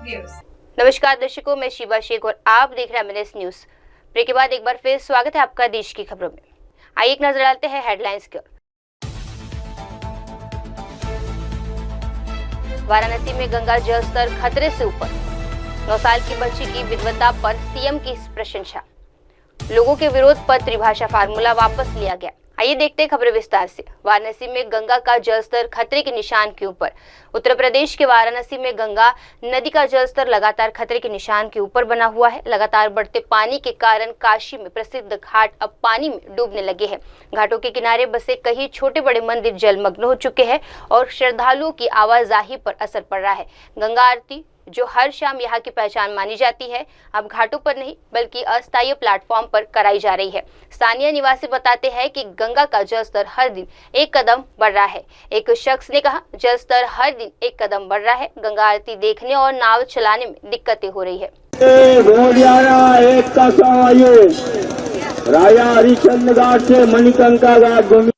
नमस्कार दर्शकों, मैं शिवा शेख और आप देख रहे हैं एमएनएस न्यूज। ब्रेक के बाद एक बार फिर स्वागत है आपका देश की खबरों में। आइए एक नजर डालते हैं हेडलाइंस की ओर। वाराणसी में गंगा जल स्तर खतरे से ऊपर, 9 साल की बच्ची की विधवता पर सीएम की प्रशंसा। लोगों के विरोध पर त्रिभाषा फार्मूला वापस लिया गया। आइए देखते हैं खबरें विस्तार से। वाराणसी में गंगा का जलस्तर खतरे के निशान के ऊपर। उत्तर प्रदेश के वाराणसी में गंगा नदी का जलस्तर लगातार खतरे के निशान के ऊपर बना हुआ है। लगातार बढ़ते पानी के कारण काशी में प्रसिद्ध घाट अब पानी में डूबने लगे हैं। घाटों के किनारे बसे कई छोटे बड़े मंदिर जलमग्न हो चुके हैं और श्रद्धालुओं की आवाजाही पर असर पड़ रहा है। गंगा आरती जो हर शाम यहाँ की पहचान मानी जाती है, अब घाटों पर नहीं बल्कि अस्थायी प्लेटफॉर्म पर कराई जा रही है। स्थानीय निवासी बताते हैं कि गंगा का जलस्तर हर दिन एक कदम बढ़ रहा है। एक शख्स ने कहा, जलस्तर हर दिन एक कदम बढ़ रहा है। गंगा आरती देखने और नाव चलाने में दिक्कतें हो रही है। राजा हरिश्चंद्र घाट से मणिकंका घाट घूमी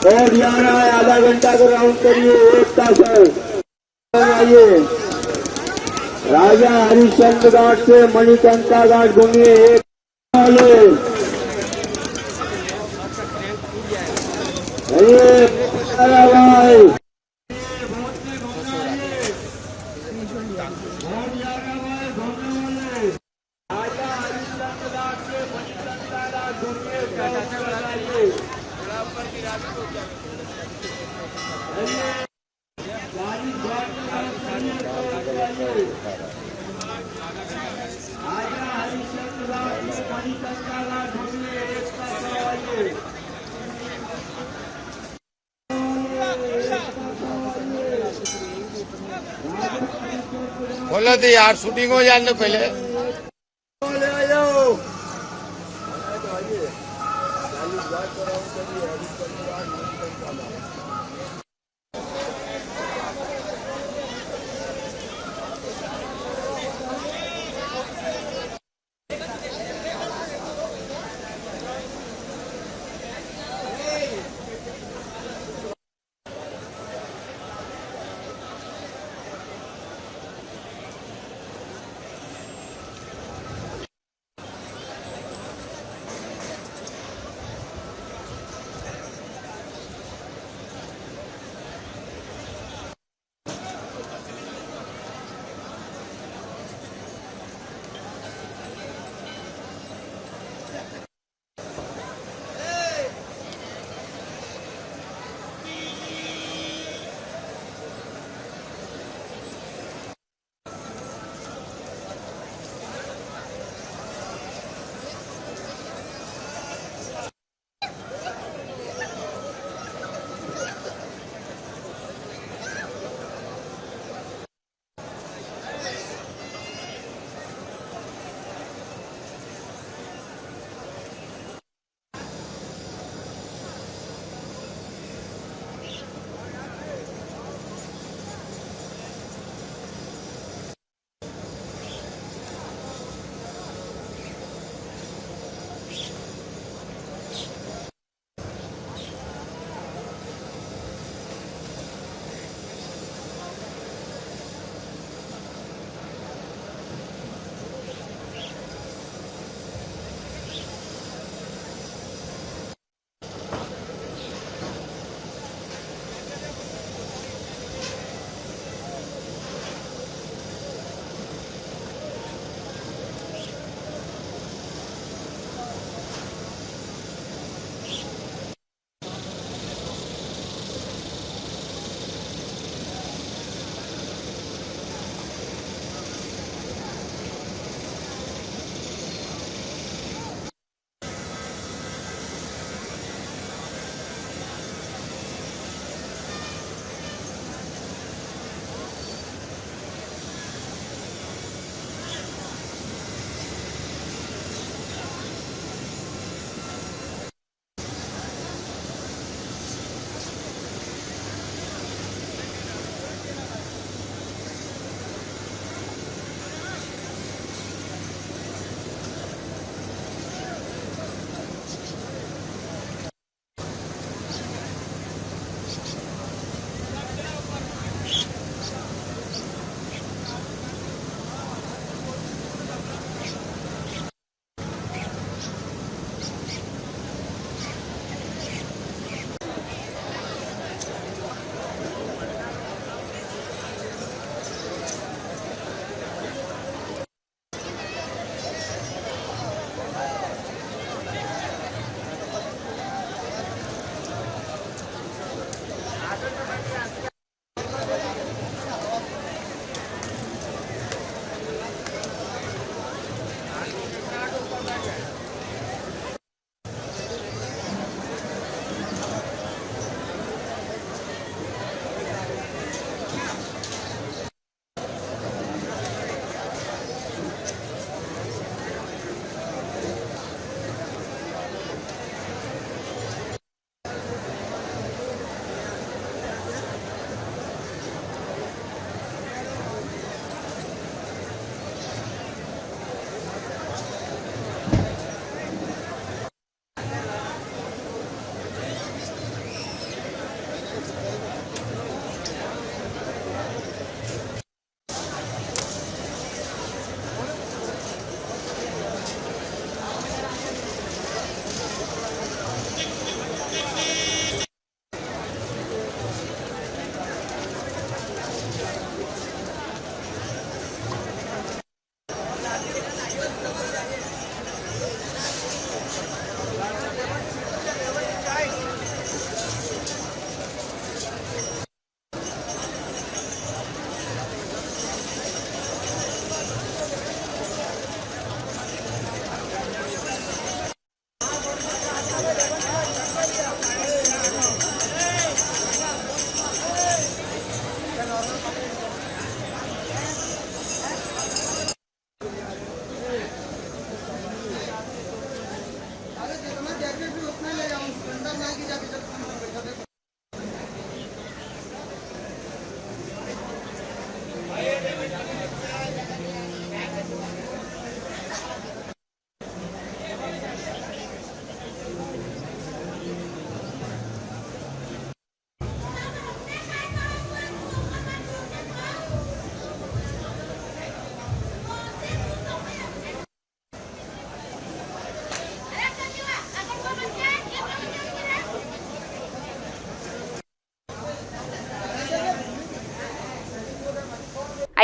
और यहाँ आधा घंटा को राउंड करिए, एक तास आइए। राजा हरिश्चंद्र घाट से मणिकंका घाट घूमिए, एक भाई बोलो तो यार, शूटिंग हो जाने पहले।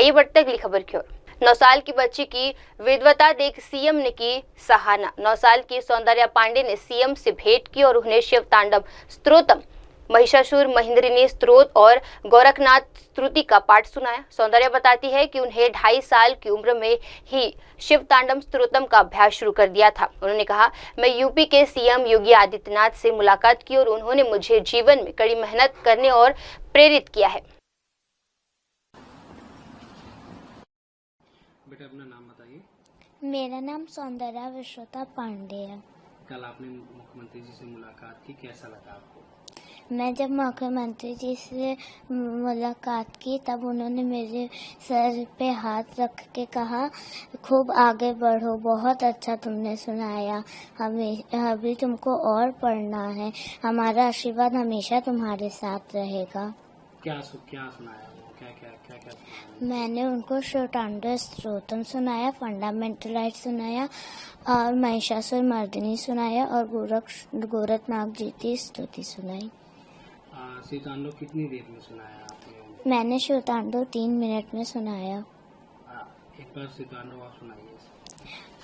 आइए बढ़ते अगली खबर की ओर। 9 साल की बच्ची की विधवता देख सीएम ने की सराहना। 9 साल की सौंदर्या पांडे ने सीएम से भेंट की और उन्हें शिव तांडव स्तोत्रम, महिषासुर महेंद्रिनी स्तोत्र और गोरखनाथ स्तुति का पाठ सुनाया। सौंदर्या बताती है कि उन्हें 2.5 साल की उम्र में ही शिव तांडव स्तोत्रम का अभ्यास शुरू कर दिया था। उन्होंने कहा, मैं यूपी के सीएम योगी आदित्यनाथ से मुलाकात की और उन्होंने मुझे जीवन में कड़ी मेहनत करने और प्रेरित किया है। बेटा अपना नाम बताइए। मेरा नाम सौंदर्या विश्वता पांडे है। कल आपने मुख्यमंत्री जी से मुलाकात की, कैसा लगा आपको? मैं जब मुख्यमंत्री जी से मुलाकात की तब उन्होंने मेरे सर पे हाथ रख के कहा, खूब आगे बढ़ो, बहुत अच्छा तुमने सुनाया, हमें अभी तुमको और पढ़ना है, हमारा आशीर्वाद हमेशा तुम्हारे साथ रहेगा। क्या सुनाया वो? क्या सुनाया? मैंने उनको शिव तांडव स्तोत्रम सुनाया, फंडामेंटलाइट सुनाया और महिषासुर मर्दिनी सुनाया और गोरखनाथ जी की स्तुति सुनाई। शिव तांडव कितनी देर में सुनाया आपने? मैंने शिव तांडव 3 मिनट में सुनाया। एक बार शिव तांडव आप सुनाइए।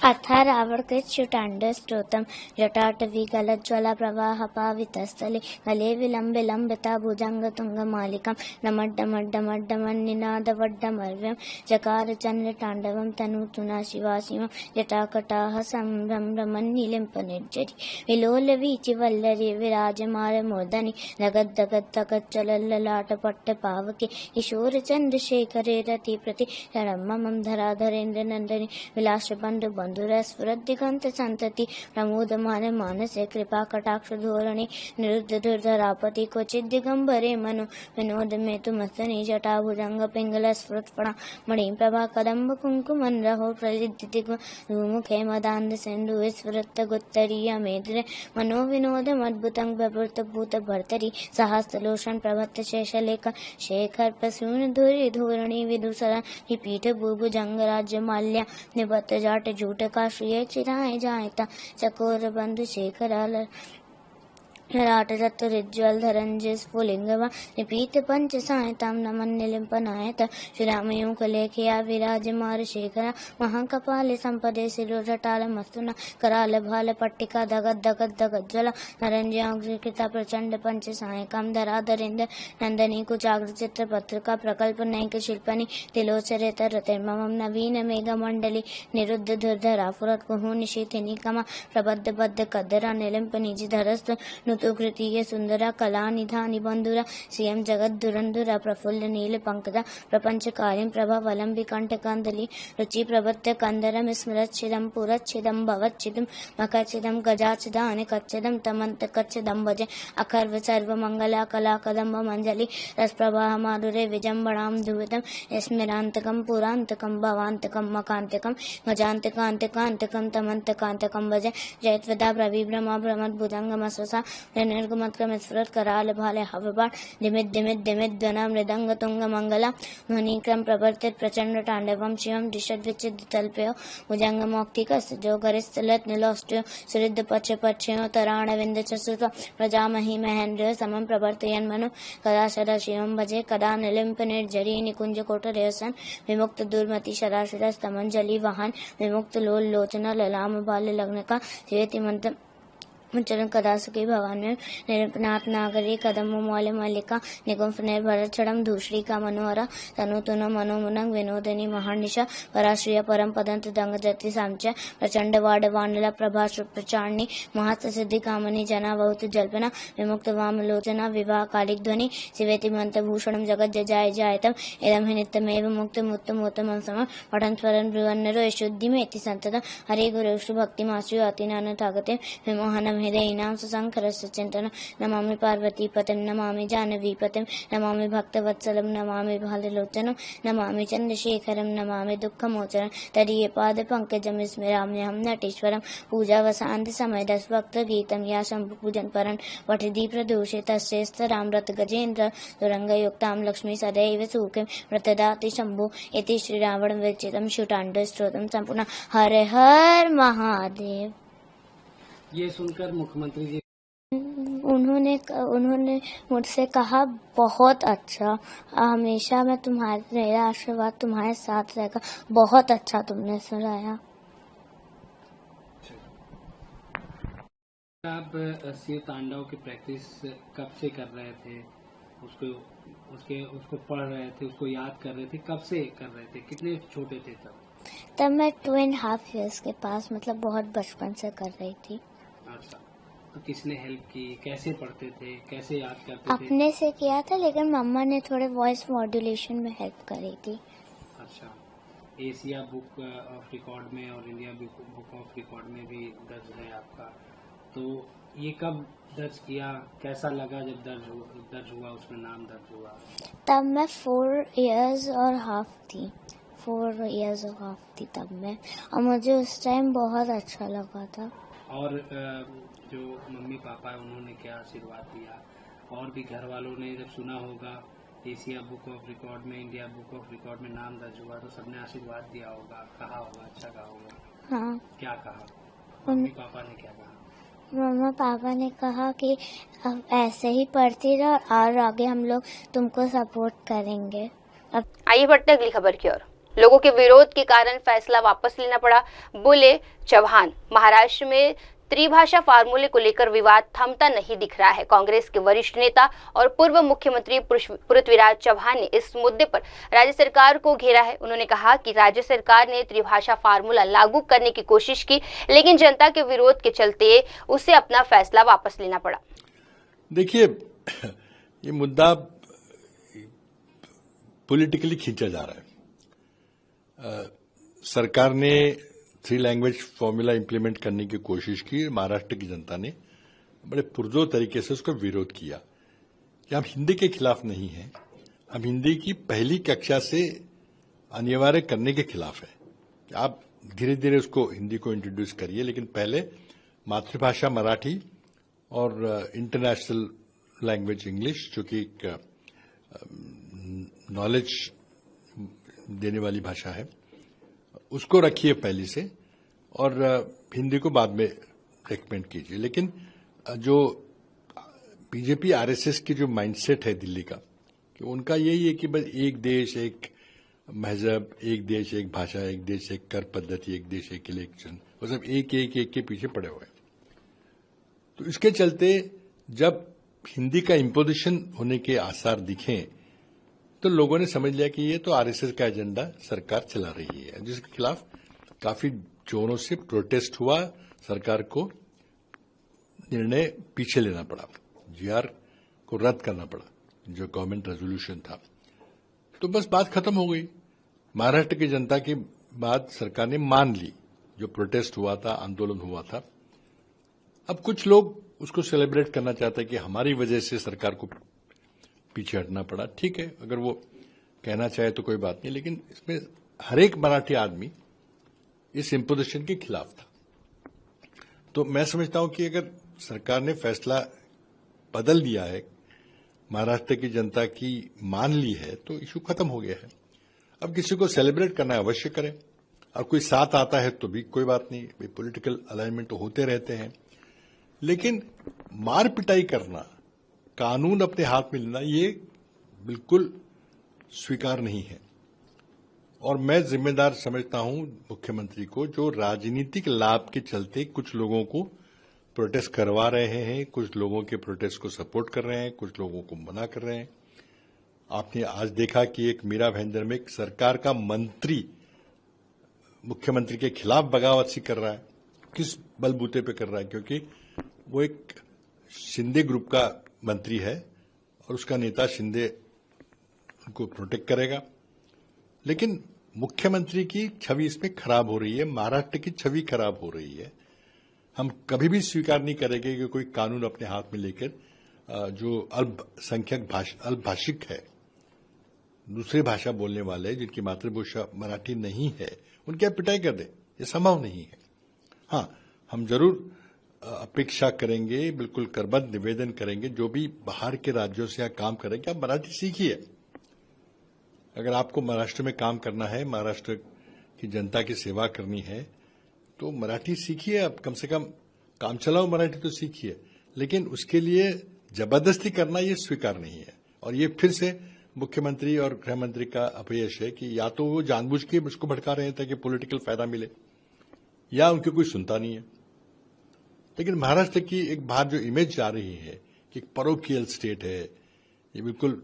अथा रावणकृत शिवतांडव स्तोत्रम जटाटवी गलज्ज्वला प्रवाह पावितस्थले गले विलंबे लंबिता भुजंग तुंग मालिकम नमड्डमड्डमड्डमन्निनादवड्डमर्व्यं जकार चंद्र तांडवम तनुतुना शिवा शिवं जटाकटाह संभ्रमन्निलिम्प निर्जरी विलोल वीचि वल्लरी विराजमार मूर्धनि धगद धगद धगद चलल्ललाट पट्ट पावके किशोर चंद्रशेखरे रति प्रति ममं धराधरेन्द्र नंदनी विलास बंधु बंधुर स्फुरद दिगंत संतति प्रमोदमान मानसे कृपा कटाक्ष धोरणी निरुद्ध दुर्धरापति क्वचित दिगंबरे मनु विनोद में तुमस्तनी जटा भुजंग पिंगल स्फुरत्पणा मणि प्रभा कदम्ब कुंकुमन रहो प्रलिद्ध धूमुखे मदांध सिंधु स्फुरत गुत्तरीय मेद्रे मनो विनोदम अद्भुतं प्रवृत्त भूत भर्तरी सहस्रलोचन प्रभत्त शेषलेख शेखर प्रसून धुरी धोरणी विदुसरा पीठ भूभुजंग राज्य माल्या निबत जाट झूठ का श्रिय चिराए जायता चकोर बंधु शेखर ललाट रत्तरिज्ज्वल धरंजय स्फुलिंगवा निपीत पंच सायताम नमन निलिम्पनायत श्रीरामयुं लेखया विराजमार शेखरा महाकपाले संपदे शिरो जटाल मस्तुना कराल भाल पट्टिका धगद धगद धगद ज्वला नरंजयाकृता प्रचंड पंच सायकाम धराधरेन्द्र नंदनी कुचाग्र चित्र पत्रिका प्रकल्प नैक शिल्पनि तिलोचरित रतिर्मम नवीन मेघ मंडली निरुद्ध धुर्धरा फुरत कुहू निशीथिनी कमा प्रबद्ध बद्ध कदरा निलिम्प निज धरस्व नुतुकृतीय सुंदरा कला निधानि बंधुरा सीएम जगत दुरंधुरा प्रफुल्ल नील पंकजा प्रपंच कालिम प्रभा वलंबि कंठ कंदली रुचि प्रभत्य कंदरम स्मरच्छिदम पुरच्छिदम भवच्छिदम मकच्छिदम गजाच्छिदानि कच्छिदम तमंत कच्छिदम भजे अखर्व सर्व मंगला कला कदम्ब मंजलि रस प्रवाह माधुरे विजंबणाम धुवितम स्मिरांतकम पुरांतकम भवांतकम मकांतकम गजांतकांतकांतकम तमंतकांतकम भजे जयत्वदा प्रविभ्रमा भ्रमद भुजंगमस्वसा निर्गमत्कम स्फुरत कराल भाले हवबाण दिमित दिमित दिमित ध्वना मृदंग तुंग मंगला ध्वनिक्रम प्रवर्तित प्रचंड तांडवम शिवम दिशद विचिद तल्पयो भुजंग मौक्तिकस जो गरिस्थलत निलोष्टयो सुरिद्ध पच्छ पच्छयो तराण विंद चसुत प्रजामहि महेंद्र समम प्रवर्तयन मनु कदा सदा शिवम भजे कदा निलिम्प निर्जरी निकुंज कोटरेसन विमुक्त दुर्मति शराशर स्तमंजलि वाहन विमुक्त लोल लोचना ललाम बाल लग्न का सेति मंत्र चरण कदा सुखी भगवान में निरपनाथ नागरी कदम मौल मल्लिका निगुंफ निर्भर छड़म धूषरी का मनोहरा तनु तुन मनोमुनंग विनोदनी महानिशा पराश्रिय परम पदंत दंग जति सामच प्रचंड वाड वानला प्रभा प्रचारणी महत सिद्धि कामनी जना बहुत जल्पना विमुक्त वाम लोचना विवाह कालिक ध्वनि शिवेति मंत्र भूषणम जगत जजाय जायतम इदम हि नित्यमेव मुक्त मुक्त मोतम सम पठन स्वरन ब्रुवन्नरो शुद्धि में इति संततम हरे गुरु भक्ति माश्रय अतिनान तागते विमोहनम हृदयनाम सुसंखरस्य चिंतन नमामि पार्वती पतिं नमामि जानवी पतिं नमामि भक्तवत्सलं नमामि भाललोचनं नमामि चंद्रशेखरं नमामि दुःखमोचनं तदीय पाद पंकजं स्मराम्यहं नटेश्वरं पूजावसान्ति समय 10 भक्त गीतं या शंभु पूजन परं पठिति प्रदोषे तस्यस्तरामृत गजेन्द्र तुरंगयुक्तां लक्ष्मी सदैव सुखिं प्रददाति शंभु इति श्रीरावण विरचितं शिवतांडव स्तोत्रम संपूर्ण हर हर महादेव। ये सुनकर मुख्यमंत्री जी उन्होंने उन्होंने मुझसे कहा बहुत अच्छा, हमेशा मैं मेरा आशीर्वाद तुम्हारे साथ रहेगा, बहुत अच्छा तुमने सुनाया। आप शिव तांडव की प्रैक्टिस कब से कर रहे थे? उसको पढ़ रहे थे, उसको याद कर रहे थे, कब से कर रहे थे? कितने छोटे थे तब मैं 2.5 years के पास, मतलब बहुत बचपन से कर रही थी। अच्छा, तो किसने हेल्प की? कैसे पढ़ते थे, कैसे याद करते थे? अपने से किया था, लेकिन मम्मा ने थोड़े वॉइस मॉड्यूलेशन में हेल्प करी थी। अच्छा, एशिया बुक ऑफ रिकॉर्ड में और इंडिया बुक ऑफ रिकॉर्ड में भी दर्ज है आपका, तो ये कब दर्ज किया? कैसा लगा जब दर्ज हुआ, उसमें नाम दर्ज हुआ? तब मैं 4 years और हाफ थी, 4 years और हाफ थी तब मैं, और मुझे उस टाइम बहुत अच्छा लगा था। और जो मम्मी पापा है उन्होंने क्या आशीर्वाद दिया? और भी घर वालों ने जब सुना होगा एशिया बुक ऑफ रिकॉर्ड में, इंडिया बुक ऑफ रिकॉर्ड में नाम दर्ज हुआ, तो सबने आशीर्वाद दिया होगा, कहा होगा, अच्छा कहा होगा। हाँ, क्या कहा मम्मी पापा ने? क्या कहा? मम्मा पापा ने कहा कि अब ऐसे ही पढ़ती रहो और आगे हम लोग तुमको सपोर्ट करेंगे। आइए बढ़ते अगली खबर की ओर। लोगों के विरोध के कारण फैसला वापस लेना पड़ा, बोले चौहान। महाराष्ट्र में त्रिभाषा फार्मूले को लेकर विवाद थमता नहीं दिख रहा है। कांग्रेस के वरिष्ठ नेता और पूर्व मुख्यमंत्री पृथ्वीराज चौहान ने इस मुद्दे पर राज्य सरकार को घेरा है। उन्होंने कहा कि राज्य सरकार ने त्रिभाषा फार्मूला लागू करने की कोशिश की, लेकिन जनता के विरोध के चलते उसे अपना फैसला वापस लेना पड़ा। देखिए, ये मुद्दा पॉलिटिकली खींचा जा रहा है। सरकार ने 3 लैंग्वेज फॉर्मूला इंप्लीमेंट करने की कोशिश की। महाराष्ट्र की जनता ने बड़े पुरजोर तरीके से उसका विरोध किया कि हम हिंदी के खिलाफ नहीं हैं, हम हिंदी की पहली कक्षा से अनिवार्य करने के खिलाफ है। आप धीरे धीरे उसको हिंदी को इंट्रोड्यूस करिए, लेकिन पहले मातृभाषा मराठी और इंटरनेशनल लैंग्वेज इंग्लिश, जो कि एक नॉलेज देने वाली भाषा है, उसको रखिए पहले से, और हिंदी को बाद में रेकमेंड कीजिए। लेकिन जो बीजेपी आरएसएस की जो माइंडसेट है दिल्ली का, कि उनका यही है कि बस एक देश एक मजहब, एक देश एक भाषा, एक देश एक कर पद्धति, एक देश एक इलेक्शन, वो सब एक के पीछे पड़े हुए हैं। तो इसके चलते जब हिंदी का इम्पोजिशन होने के आसार दिखे, तो लोगों ने समझ लिया कि ये तो आरएसएस का एजेंडा सरकार चला रही है, जिसके खिलाफ काफी जोरों से प्रोटेस्ट हुआ। सरकार को निर्णय पीछे लेना पड़ा, जीआर को रद्द करना पड़ा, जो गवर्नमेंट रेजोल्यूशन था। तो बस बात खत्म हो गई। महाराष्ट्र की जनता की बात सरकार ने मान ली, जो प्रोटेस्ट हुआ था, आंदोलन हुआ था। अब कुछ लोग उसको सेलिब्रेट करना चाहते हैं कि हमारी वजह से सरकार को पीछे हटना पड़ा। ठीक है, अगर वो कहना चाहे तो कोई बात नहीं, लेकिन इसमें हर एक मराठी आदमी इस इम्पोजिशन के खिलाफ था। तो मैं समझता हूं कि अगर सरकार ने फैसला बदल दिया है, महाराष्ट्र की जनता की मान ली है, तो इशू खत्म हो गया है। अब किसी को सेलिब्रेट करना अवश्य करें, और कोई साथ आता है तो भी कोई बात नहीं, पॉलिटिकल अलाइनमेंट तो होते रहते हैं। लेकिन मार पिटाई करना, कानून अपने हाथ में लेना, ये बिल्कुल स्वीकार नहीं है। और मैं जिम्मेदार समझता हूं मुख्यमंत्री को, जो राजनीतिक लाभ के चलते कुछ लोगों को प्रोटेस्ट करवा रहे हैं, कुछ लोगों के प्रोटेस्ट को सपोर्ट कर रहे हैं, कुछ लोगों को मना कर रहे हैं। आपने आज देखा कि एक मीरा भाईंदर में एक सरकार का मंत्री मुख्यमंत्री के खिलाफ बगावत सी कर रहा है। किस बलबूते पे कर रहा है? क्योंकि वो एक शिंदे ग्रुप का मंत्री है और उसका नेता शिंदे उनको प्रोटेक्ट करेगा। लेकिन मुख्यमंत्री की छवि इसमें खराब हो रही है, महाराष्ट्र की छवि खराब हो रही है। हम कभी भी स्वीकार नहीं करेंगे कि कोई कानून अपने हाथ में लेकर जो अल्पसंख्यक अल्पभाषिक है, दूसरी भाषा बोलने वाले जिनकी मातृभाषा मराठी नहीं है, उनकी आप पिटाई कर दे, ये संभव नहीं है। हाँ, हम जरूर अपेक्षा करेंगे, बिल्कुल करबद्ध निवेदन करेंगे, जो भी बाहर के राज्यों से यहाँ काम करेंगे, आप मराठी सीखिए। अगर आपको महाराष्ट्र में काम करना है, महाराष्ट्र की जनता की सेवा करनी है, तो मराठी सीखिए। आप कम से कम काम चलाओ मराठी तो सीखिए, लेकिन उसके लिए जबरदस्ती करना ये स्वीकार नहीं है। और ये फिर से मुख्यमंत्री और गृह मंत्री का अपयश है कि या तो वो जानबूझ के मुझको भड़का रहे हैं ताकि पॉलिटिकल फायदा मिले, या उनकी कोई सुनता नहीं है। लेकिन महाराष्ट्र की एक बाहर जो इमेज आ रही है कि एक परोकियल स्टेट है, ये बिल्कुल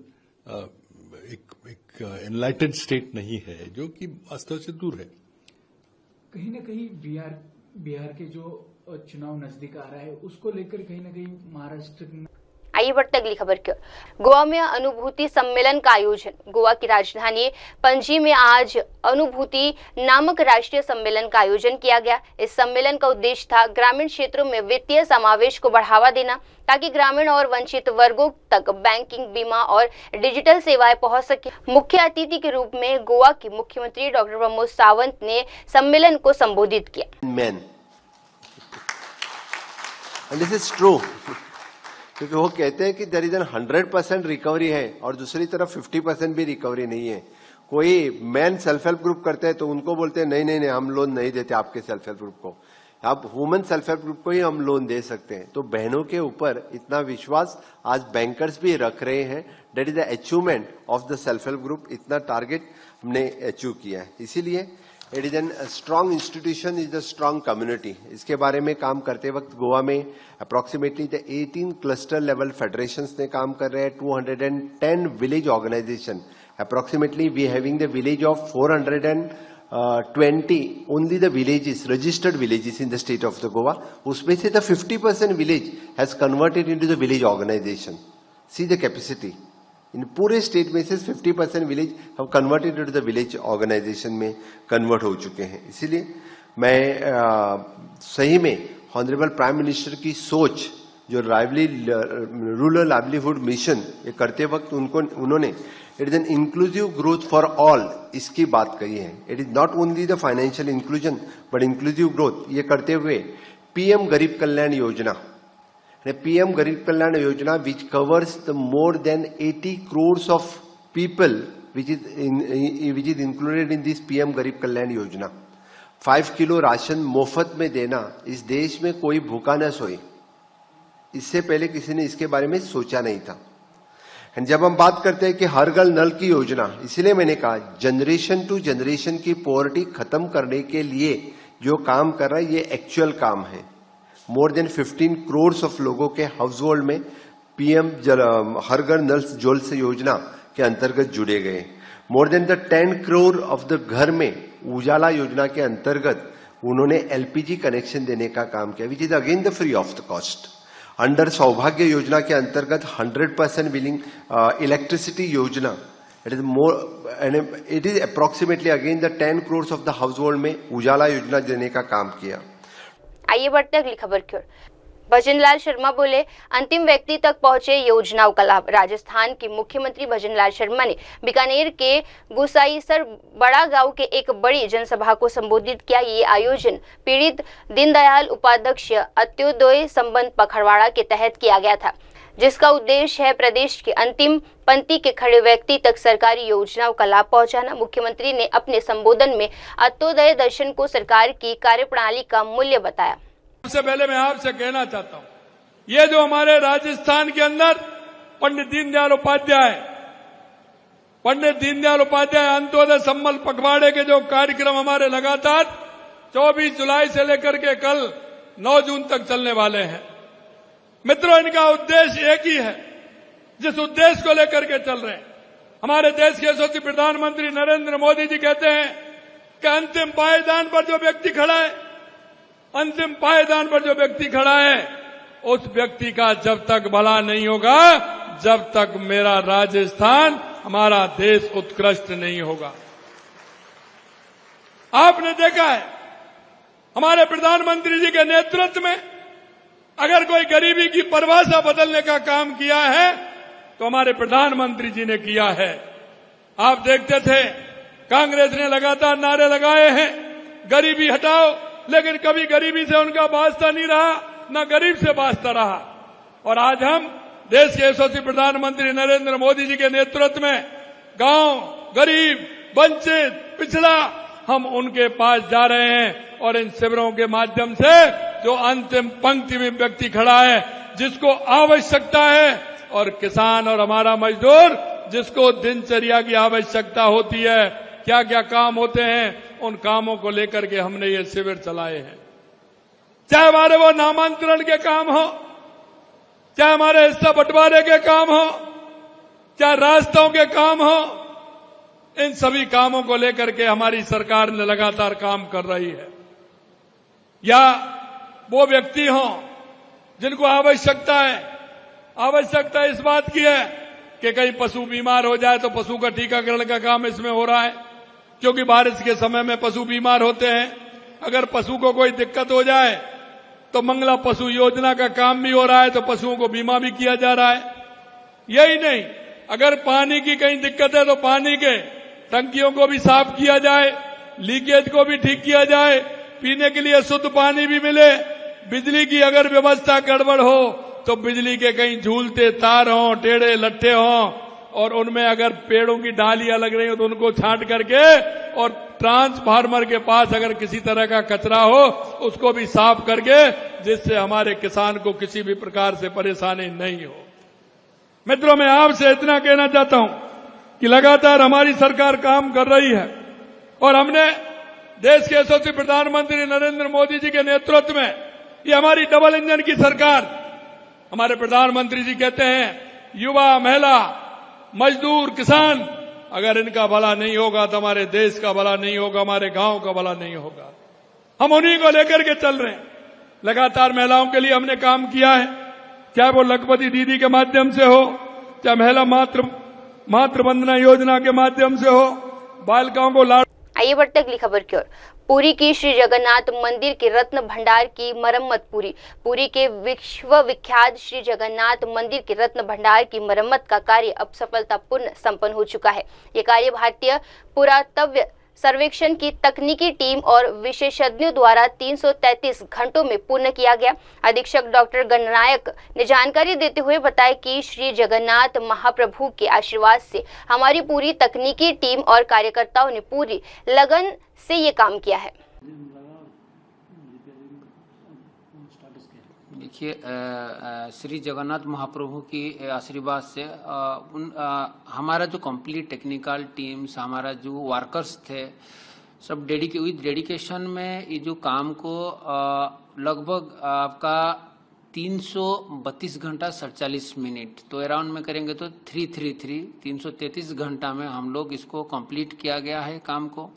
एक एनलाइटेड स्टेट नहीं है, जो कि वास्तव से दूर है। कहीं ना कहीं बिहार के जो चुनाव नजदीक आ रहा है, उसको लेकर कहीं ना कहीं महाराष्ट्र। आइए बढ़ते अगली खबर की ओर। गोवा में अनुभूति सम्मेलन का आयोजन। गोवा की राजधानी पणजी में आज अनुभूति नामक राष्ट्रीय सम्मेलन का आयोजन किया गया। इस सम्मेलन का उद्देश्य था ग्रामीण क्षेत्रों में वित्तीय समावेश को बढ़ावा देना, ताकि ग्रामीण और वंचित वर्गों तक बैंकिंग, बीमा और डिजिटल सेवाएं पहुंच सके। मुख्य अतिथि के रूप में गोवा के मुख्यमंत्री डॉक्टर प्रमोद सावंत ने सम्मेलन को संबोधित किया। क्योंकि वो कहते हैं कि देयर इज 100% रिकवरी है और दूसरी तरफ 50% भी रिकवरी नहीं है। कोई मैन सेल्फ हेल्प ग्रुप करते हैं तो उनको बोलते हैं नहीं नहीं नहीं, हम लोन नहीं देते आपके सेल्फ हेल्प ग्रुप को, आप वुमेन सेल्फ हेल्प ग्रुप को ही हम लोन दे सकते हैं। तो बहनों के ऊपर इतना विश्वास आज बैंकर्स भी रख रहे हैं। That is the achievement of the self help group. इतना टारगेट हमने अचीव किया है। इसीलिए it is an strong institution, is the strong community. इसके बारे में काम करते वक्त गोवा में approximately the 18 cluster level federations ने काम कर रहे हैं, 210 village organisation. Approximately we having the village of 420 only the villages, registered villages in the state of the Goa. उसमें से the 50% village has converted into the village organisation. See the capacity in पूरे state में से 50% village हम converted to the village organisation में convert हो चुके हैं। इसीलिए मैं सही में ऑनरेबल प्राइम मिनिस्टर की सोच, जो रूरल लाइवलीहुड मिशन ये करते वक्त उन्होंने it is an inclusive growth for all, इसकी बात कही है। It is not only the financial inclusion but inclusive growth. ये करते हुए पीएम गरीब Kalyan Yojana, PM Garib Kalyan Yojana, which covers the more than 80 crores of people, which is included in this PM Garib Kalyan Yojana. 5 kilo ration मुफ्त में देना, इस देश में कोई भूखा न सोए। इससे पहले किसी ने इसके बारे में सोचा नहीं था। जब हम बात करते हैं कि हर घर नल की योजना, इसलिए मैंने कहा जनरेशन टू जनरेशन की पॉवर्टी खत्म करने के लिए जो काम कर रहा है ये एक्चुअल काम है। मोर देन 15 करोड़ ऑफ लोगों के हाउस होल्ड में PM हर घर नल जल से योजना के अंतर्गत जुड़े गए। More than the 10 crore of the घर में उजाला योजना के अंतर्गत उन्होंने LPG कनेक्शन देने का काम किया, which is again the free of the cost. Under सौभाग्य योजना के अंतर्गत 100% बिलिंग इलेक्ट्रिसिटी योजना, it is approximately again the 10 crore of the house hold में उजाला योजना देने का काम किया। आइए बढ़ते अगली खबर की ओर। भजनलाल शर्मा बोले, अंतिम व्यक्ति तक पहुंचे योजनाओं का लाभ। राजस्थान के मुख्यमंत्री भजनलाल शर्मा ने बीकानेर के गुसाईसर बड़ा गांव के एक बड़ी जनसभा को संबोधित किया। ये आयोजन पीड़ित दीनदयाल उपाध्याय अंत्योदय संबंध पखवाड़ा के तहत किया गया था, जिसका उद्देश्य है प्रदेश के अंतिम पंक्ति के खड़े व्यक्ति तक सरकारी योजनाओं का लाभ पहुंचाना। मुख्यमंत्री ने अपने संबोधन में अंत्योदय दर्शन को सरकार की कार्यप्रणाली का मूल्य बताया। सबसे पहले मैं आपसे कहना चाहता हूं, ये जो हमारे राजस्थान के अंदर पंडित दीनदयाल उपाध्याय अंत्योदय संबल पखवाड़े के जो कार्यक्रम हमारे लगातार 24 जुलाई से लेकर के कल 9 जून तक चलने वाले हैं। मित्रों, इनका उद्देश्य एक ही है, जिस उद्देश्य को लेकर के चल रहे हैं। हमारे देश के यशस्वी प्रधानमंत्री नरेंद्र मोदी जी कहते हैं कि अंतिम पायदान पर जो व्यक्ति खड़ा है, उस व्यक्ति का जब तक भला नहीं होगा, जब तक मेरा राजस्थान, हमारा देश उत्कृष्ट नहीं होगा। आपने देखा है हमारे प्रधानमंत्री जी के नेतृत्व में अगर कोई गरीबी की परिभाषा बदलने का काम किया है तो हमारे प्रधानमंत्री जी ने किया है। आप देखते थे कांग्रेस ने लगातार नारे लगाए हैं गरीबी हटाओ, लेकिन कभी गरीबी से उनका वास्ता नहीं रहा, न गरीब से वास्ता रहा। और आज हम देश के यशस्वी प्रधानमंत्री नरेंद्र मोदी जी के नेतृत्व में गांव, गरीब, वंचित, पिछड़ा, हम उनके पास जा रहे हैं और इन शिविरों के माध्यम से जो अंतिम पंक्ति में व्यक्ति खड़ा है, जिसको आवश्यकता है, और किसान और हमारा मजदूर जिसको दिनचर्या की आवश्यकता होती है। क्या क्या काम होते हैं, उन कामों को लेकर के हमने ये शिविर चलाए हैं। चाहे हमारे वो नामांतरण के काम हो, चाहे हमारे हिस्सा बंटवारे के काम हो, चाहे रास्तों के काम हो, इन सभी कामों को लेकर के हमारी सरकार ने लगातार काम कर रही है। या वो व्यक्ति हो जिनको आवश्यकता इस बात की है कि कहीं पशु बीमार हो जाए तो पशु का टीकाकरण का काम इसमें हो रहा है, क्योंकि बारिश के समय में पशु बीमार होते हैं। अगर पशु को कोई दिक्कत हो जाए तो मंगला पशु योजना का काम भी हो रहा है, तो पशुओं को बीमा भी किया जा रहा है। यही नहीं, अगर पानी की कहीं दिक्कत है तो पानी के टंकियों को भी साफ किया जाए, लीकेज को भी ठीक किया जाए, पीने के लिए शुद्ध पानी भी मिले। बिजली की अगर व्यवस्था गड़बड़ हो तो बिजली के कहीं झूलते तार हों, टेढ़े लट्ठे हों, और उनमें अगर पेड़ों की डालियां लग रही हो तो उनको छांट करके, और ट्रांसफार्मर के पास अगर किसी तरह का कचरा हो उसको भी साफ करके, जिससे हमारे किसान को किसी भी प्रकार से परेशानी नहीं हो। मित्रों, मैं आपसे इतना कहना चाहता हूं कि लगातार हमारी सरकार काम कर रही है, और हमने देश के यशस्वी प्रधानमंत्री नरेंद्र मोदी जी के नेतृत्व में ये हमारी डबल इंजन की सरकार, हमारे प्रधानमंत्री जी कहते हैं युवा, महिला, मजदूर, किसान, अगर इनका भला नहीं होगा तो हमारे देश का भला नहीं होगा, हमारे गांव का भला नहीं होगा। हम उन्हीं को लेकर के चल रहे हैं। लगातार महिलाओं के लिए हमने काम किया है, चाहे वो लखपति दीदी के माध्यम से हो, चाहे महिला मातृ वंदना योजना के माध्यम से हो, बालिकाओं को लाड़। आइए बढ़ते अगली खबर की ओर। पुरी की श्री जगन्नाथ मंदिर के रत्न भंडार की मरम्मत पूरी। पुरी के विश्व विख्यात श्री जगन्नाथ मंदिर के रत्न भंडार की मरम्मत का कार्य अब सफलतापूर्ण संपन्न हो चुका है। ये कार्य भारतीय पुरातत्व सर्वेक्षण की तकनीकी टीम और विशेषज्ञों द्वारा 333 घंटों में पूर्ण किया गया। अधीक्षक डॉक्टर गणनायक ने जानकारी देते हुए बताया कि श्री जगन्नाथ महाप्रभु के आशीर्वाद से हमारी पूरी तकनीकी टीम और कार्यकर्ताओं ने पूरी लगन से ये काम किया है। देखिए, श्री जगन्नाथ महाप्रभु की आशीर्वाद से हमारा जो कंप्लीट टेक्निकल टीम्स, हमारा जो वर्कर्स थे, सब विद डेडिकेशन में ये जो काम को लगभग आपका 332 घंटा 47 मिनट, तो अराउंड में करेंगे तो 333 घंटा में हम लोग इसको कंप्लीट किया गया है काम को।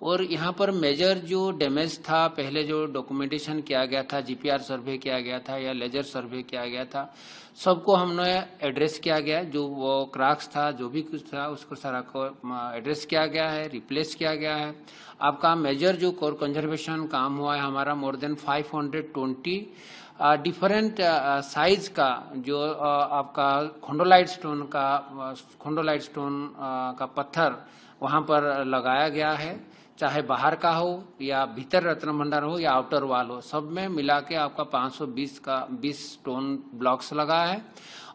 और यहाँ पर मेजर जो डैमेज था, पहले जो डॉक्यूमेंटेशन किया गया था, जीपीआर सर्वे किया गया था या लेजर सर्वे किया गया था, सबको हमने एड्रेस किया गया। जो वो क्रैक्स था, जो भी कुछ था, उसको सारा को एड्रेस किया गया है, रिप्लेस किया गया है। आपका मेजर जो कोर कंजर्वेशन काम हुआ है हमारा, मोर देन 520 डिफरेंट साइज का जो आपका खोंडोलाइट स्टोन का पत्थर वहाँ पर लगाया गया है, चाहे बाहर का हो या भीतर रत्न भंडार हो या आउटर वॉल हो, सब में मिला के आपका 520 स्टोन ब्लॉक्स लगा है।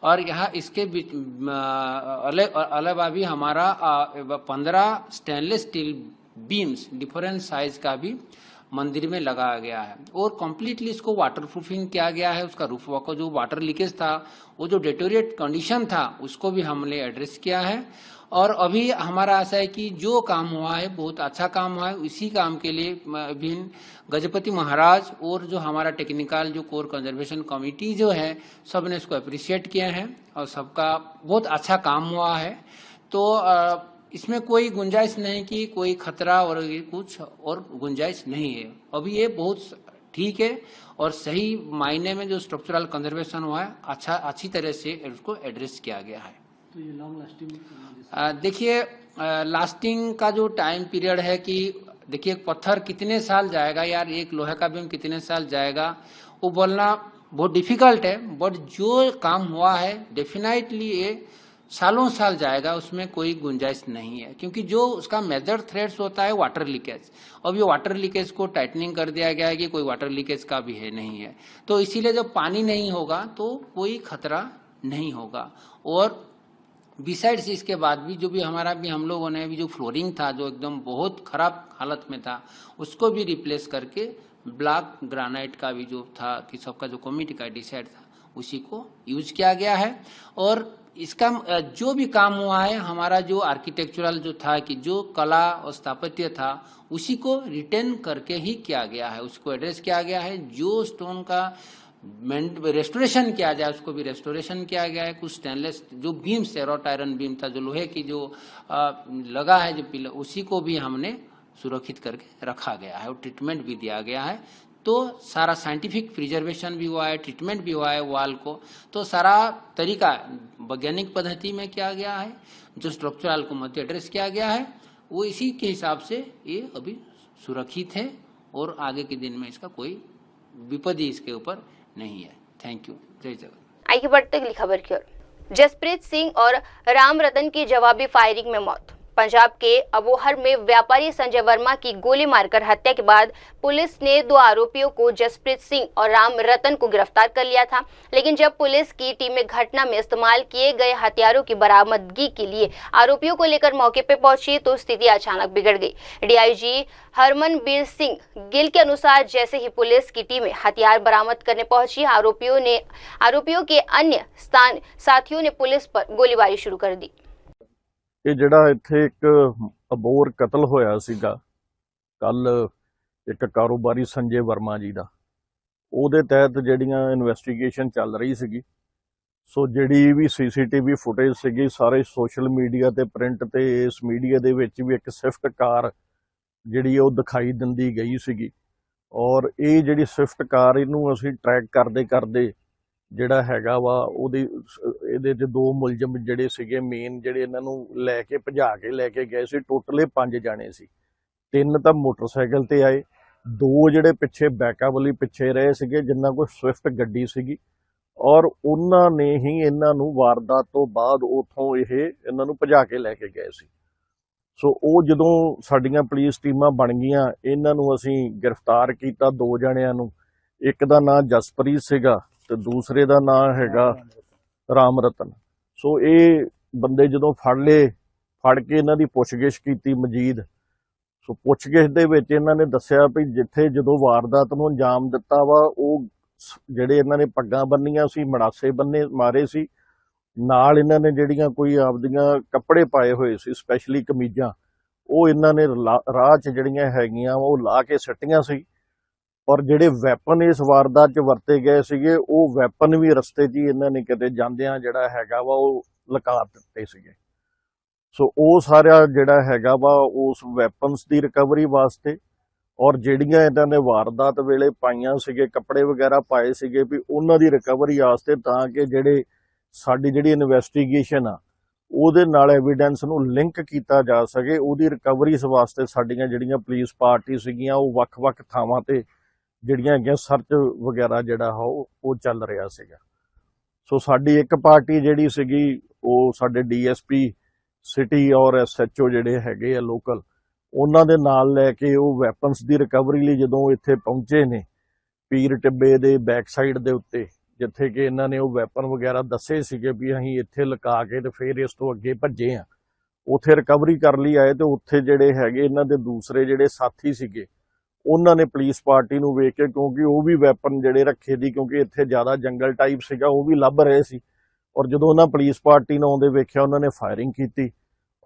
और यहाँ इसके बीच अलावा भी हमारा 15 stainless steel beams different size का भी मंदिर में लगाया गया है। और कम्प्लीटली इसको वाटर प्रूफिंग किया गया है। उसका रूफ का जो वाटर लीकेज था, वो जो डेटोरिएट कंडीशन था, उसको भी हमने एड्रेस किया है। और अभी हमारा आशा है कि जो काम हुआ है बहुत अच्छा काम हुआ है। इसी काम के लिए विभिन्न गजपति महाराज और जो हमारा टेक्निकल जो कोर कंजर्वेशन कमेटी जो है, सब ने इसको अप्रिशिएट किया है और सबका बहुत अच्छा काम हुआ है। तो इसमें कोई गुंजाइश नहीं कि कोई खतरा और कुछ और गुंजाइश नहीं है। अभी ये बहुत ठीक है और सही मायने में जो स्ट्रक्चरल कंजर्वेशन हुआ है, अच्छी तरह से उसको एड्रेस किया गया है। तो ये लॉन्ग लास्टिंग देखिए, लास्टिंग का जो टाइम पीरियड है कि देखिए पत्थर कितने साल जाएगा यार, एक लोहे का बीम कितने साल जाएगा, वो बोलना बहुत डिफिकल्ट है। बट जो काम हुआ है डेफिनेटली ये सालों साल जाएगा, उसमें कोई गुंजाइश नहीं है। क्योंकि जो उसका मेजर थ्रेड्स होता है वाटर लीकेज, अब ये वाटर लीकेज को टाइटनिंग कर दिया गया है कि कोई वाटर लीकेज का भी है नहीं है। तो इसीलिए जब पानी नहीं होगा तो कोई खतरा नहीं होगा। और बिसाइड्स इसके बाद भी जो भी हमारा भी हम लोगों ने भी जो फ्लोरिंग था जो एकदम बहुत खराब हालत में था, उसको भी रिप्लेस करके ब्लैक ग्रेनाइट का भी जो था कि सबका जो कमिटी का डिसाइड था उसी को यूज किया गया है। और इसका जो भी काम हुआ है, हमारा जो आर्किटेक्चरल जो था कि जो कला और स्थापत्य था उसी को रिटेन करके ही किया गया है, उसको एड्रेस किया गया है। जो स्टोन का रेस्टोरेशन किया जाए उसको भी रेस्टोरेशन किया गया है। कुछ स्टेनलेस जो बीम सेरोट आयरन बीम था, जो लोहे की जो लगा है जो पिलर, उसी को भी हमने सुरक्षित करके रखा गया है और ट्रीटमेंट भी दिया गया है। तो सारा साइंटिफिक प्रिजर्वेशन भी हुआ है, ट्रीटमेंट भी हुआ है वॉल को। तो सारा तरीका वैज्ञानिक पद्धति में किया गया है। जो स्ट्रक्चरल को मध्य एड्रेस किया गया है वो इसी के हिसाब से ये अभी सुरक्षित है और आगे के दिन में इसका कोई विपत्ति इसके ऊपर नहीं है। Thank you. जय जगत। आगे बढ़ते अगली खबर की ओर। जसप्रीत सिंह और राम रतन की जवाबी फायरिंग में मौत। पंजाब के अबोहर में व्यापारी संजय वर्मा की गोली मारकर हत्या के बाद पुलिस ने 2 आरोपियों को जसप्रीत सिंह और राम रतन को गिरफ्तार कर लिया था, लेकिन जब पुलिस की टीमें घटना में इस्तेमाल किए गए हथियारों की बरामदगी के लिए आरोपियों को लेकर मौके पर पहुंची तो स्थिति अचानक बिगड़ गई। डीआईजी हरमनबीर सिंह गिल के अनुसार जैसे ही पुलिस की टीमें हथियार बरामद करने पहुंची, आरोपियों के अन्य साथियों ने पुलिस पर गोलीबारी शुरू कर दी। ਇਹ ਜਿਹੜਾ ਇੱਥੇ ਇੱਕ ਅਬੋਰ ਕਤਲ ਹੋਇਆ ਸੀਗਾ ਕੱਲ ਇੱਕ ਕਾਰੋਬਾਰੀ ਸੰਜੇ ਵਰਮਾ ਜੀ ਦਾ, ਉਹਦੇ ਤਹਿਤ ਜਿਹੜੀਆਂ ਇਨਵੈਸਟੀਗੇਸ਼ਨ ਚੱਲ ਰਹੀ ਸੀਗੀ। ਸੋ ਜਿਹੜੀ ਵੀ ਸੀਸੀਟੀਵੀ ਫੁਟੇਜ ਸੀਗੀ ਸਾਰੇ ਸੋਸ਼ਲ ਮੀਡੀਆ ਤੇ ਪ੍ਰਿੰਟ ਤੇ ਇਸ ਮੀਡੀਆ ਦੇ ਵਿੱਚ ਵੀ ਇੱਕ ਸਵਿਫਟ ਕਾਰ ਜਿਹੜੀ ਉਹ ਦਿਖਾਈ ਦਿੰਦੀ ਗਈ ਸੀਗੀ। ਔਰ ਇਹ ਜਿਹੜੀ ਸਵਿਫਟ ਕਾਰ ਇਹਨੂੰ ਅਸੀਂ ਟਰੈਕ ਕਰਦੇ ਜਿਹੜਾ ਹੈਗਾ ਵਾ ਉਹਦੀ ਇਹਦੇ 'ਚ 2 ਮੁਲਜ਼ਮ ਜਿਹੜੇ ਸੀਗੇ ਮੇਨ ਜਿਹੜੇ ਇਹਨਾਂ ਨੂੰ ਲੈ ਕੇ ਭਜਾ ਕੇ ਲੈ ਕੇ ਗਏ ਸੀ। ਟੋਟਲ 5 ਜਾਣੇ ਸੀ। 3 ਤਾਂ ਮੋਟਰਸਾਈਕਲ ਤੇ ਆਏ, 2 ਜਿਹੜੇ ਪਿੱਛੇ ਬੈਕਅਪ ਵਾਲੀ ਪਿੱਛੇ ਰਹੇ ਸੀਗੇ ਜਿਨ੍ਹਾਂ ਕੋਲ ਸਵਿਫਟ ਗੱਡੀ ਸੀਗੀ। ਔਰ ਉਹਨਾਂ ਨੇ ਹੀ ਇਹਨਾਂ ਨੂੰ ਵਾਰਦਾਤ ਤੋਂ ਬਾਅਦ ਉੱਥੋਂ ਇਹਨਾਂ ਨੂੰ ਭਜਾ ਕੇ ਲੈ ਕੇ ਗਏ ਸੀ। ਸੋ ਉਹ ਜਦੋਂ ਸਾਡੀਆਂ ਪੁਲਿਸ ਟੀਮਾਂ ਬਣ ਗਈਆਂ ਇਹਨਾਂ ਨੂੰ ਅਸੀਂ ਗ੍ਰਿਫਤਾਰ ਕੀਤਾ 2 ਜਣਿਆਂ ਨੂੰ। ਇੱਕ ਦਾ ਨਾਂ ਜਸਪ੍ਰੀਤ ਸੀਗਾ ਤੇ ਦੂਸਰੇ ਦਾ ਨਾਂ ਹੈਗਾ ਰਾਮ ਰਤਨ। ਸੋ ਇਹ ਬੰਦੇ ਜਦੋਂ ਫੜ ਕੇ ਇਹਨਾਂ ਦੀ ਪੁੱਛਗਿੱਛ ਕੀਤੀ ਮਜੀਦ। ਸੋ ਪੁੱਛਗਿੱਛ ਦੇ ਵਿੱਚ ਇਹਨਾਂ ਨੇ ਦੱਸਿਆ ਵੀ ਜਿੱਥੇ ਜਦੋਂ ਵਾਰਦਾਤ ਨੂੰ ਅੰਜਾਮ ਦਿੱਤਾ ਵਾ ਉਹ ਜਿਹੜੇ ਇਹਨਾਂ ਨੇ ਪੱਗਾਂ ਬੰਨੀਆਂ ਸੀ, ਮੜਾਸੇ ਮਾਰੇ ਸੀ, ਨਾਲ ਇਹਨਾਂ ਨੇ ਜਿਹੜੀਆਂ ਕੋਈ ਆਪਦੀਆਂ ਕੱਪੜੇ ਪਾਏ ਹੋਏ ਸੀ ਸਪੈਸ਼ਲੀ ਕਮੀਜ਼ਾਂ, ਉਹ ਇਹਨਾਂ ਨੇ ਰਾਹ 'ਚ ਜਿਹੜੀਆਂ ਹੈਗੀਆਂ ਉਹ ਲਾ ਕੇ ਸੱਟੀਆਂ ਸੀ। ਔਰ ਜਿਹੜੇ ਵੈਪਨ ਇਸ ਵਾਰਦਾਤ 'ਚ ਵਰਤੇ ਗਏ ਸੀਗੇ ਉਹ ਵੈਪਨ ਵੀ ਰਸਤੇ 'ਚ ਹੀ ਇਹਨਾਂ ਨੇ ਕਿਤੇ ਜਾਂਦਿਆਂ ਜਿਹੜਾ ਹੈਗਾ ਵਾ ਉਹ ਲੁਕਾ ਦਿੱਤੇ ਸੀਗੇ। ਸੋ ਉਹ ਸਾਰਾ ਜਿਹੜਾ ਹੈਗਾ ਵਾ ਉਸ ਵੈਪਨਸ ਦੀ ਰਿਕਵਰੀ ਵਾਸਤੇ ਔਰ ਜਿਹੜੀਆਂ ਇਹਨਾਂ ਨੇ ਵਾਰਦਾਤ ਵੇਲੇ ਪਾਈਆਂ ਸੀਗੇ ਕੱਪੜੇ ਵਗੈਰਾ ਪਾਏ ਸੀਗੇ ਵੀ ਉਹਨਾਂ ਦੀ ਰਿਕਵਰੀ ਵਾਸਤੇ, ਤਾਂ ਕਿ ਸਾਡੀ ਜਿਹੜੀ ਇਨਵੈਸਟੀਗੇਸ਼ਨ ਆ ਉਹਦੇ ਨਾਲ ਐਵੀਡੈਂਸ ਨੂੰ ਲਿੰਕ ਕੀਤਾ ਜਾ ਸਕੇ। ਉਹਦੀ ਰਿਕਵਰੀ ਵਾਸਤੇ ਸਾਡੀਆਂ ਜਿਹੜੀਆਂ ਪੁਲਿਸ ਪਾਰਟੀ ਸੀਗੀਆਂ ਉਹ ਵੱਖ-ਵੱਖ ਥਾਵਾਂ ਤੇ ਜਿਹੜੀਆਂ ਹੈਗੀਆਂ ਸਰਚ ਵਗੈਰਾ ਜਿਹੜਾ ਉਹ ਚੱਲ ਰਿਹਾ ਸੀਗਾ। ਸੋ ਸਾਡੀ ਇੱਕ ਪਾਰਟੀ ਜਿਹੜੀ ਸੀਗੀ ਉਹ ਸਾਡੇ ਡੀਐਸਪੀ ਸਿਟੀ ਔਰ ਐਸਐਚਓ ਜਿਹੜੇ ਹੈਗੇ ਆ ਲੋਕਲ, ਉਹਨਾਂ ਦੇ ਨਾਲ ਲੈ ਕੇ ਉਹ ਵੈਪਨਸ ਦੀ ਰਿਕਵਰੀ ਲਈ ਜਦੋਂ ਇੱਥੇ ਪਹੁੰਚੇ ਨੇ ਪੀਰ ਟਿੱਬੇ ਦੇ ਬੈਕ ਸਾਈਡ ਦੇ ਉੱਤੇ, ਜਿੱਥੇ ਕਿ ਇਹਨਾਂ ਨੇ ਉਹ ਵੈਪਨ ਵਗੈਰਾ ਦੱਸੇ ਸੀਗੇ ਵੀ ਅਸੀਂ ਇੱਥੇ ਲੁਕਾ ਕੇ ਤੇ ਫਿਰ ਇਸ ਤੋਂ ਅੱਗੇ ਭੱਜੇ ਆ, ਉੱਥੇ ਰਿਕਵਰੀ ਕਰ ਲਈ ਆਏ। ਤੇ ਉੱਥੇ ਜਿਹੜੇ ਹੈਗੇ ਇਹਨਾਂ ਦੇ ਦੂਸਰੇ ਜਿਹੜੇ ਸਾਥੀ ਸੀਗੇ ਉਹਨਾਂ ਨੇ ਪੁਲਿਸ ਪਾਰਟੀ ਨੂੰ ਵੇਖ ਕੇ, ਕਿਉਂਕਿ ਉਹ ਵੀ ਵੈਪਨ ਜਿਹੜੇ ਰੱਖੇ ਦੀ, ਕਿਉਂਕਿ ਇੱਥੇ ਜ਼ਿਆਦਾ ਜੰਗਲ ਟਾਈਪ ਸੀਗਾ, ਉਹ ਵੀ ਲੱਭ ਰਹੇ ਸੀ। ਔਰ ਜਦੋਂ ਉਹਨਾਂ ਪੁਲਿਸ ਪਾਰਟੀ ਨੂੰ ਆਉਂਦੇ ਵੇਖਿਆ ਉਹਨਾਂ ਨੇ ਫਾਇਰਿੰਗ ਕੀਤੀ।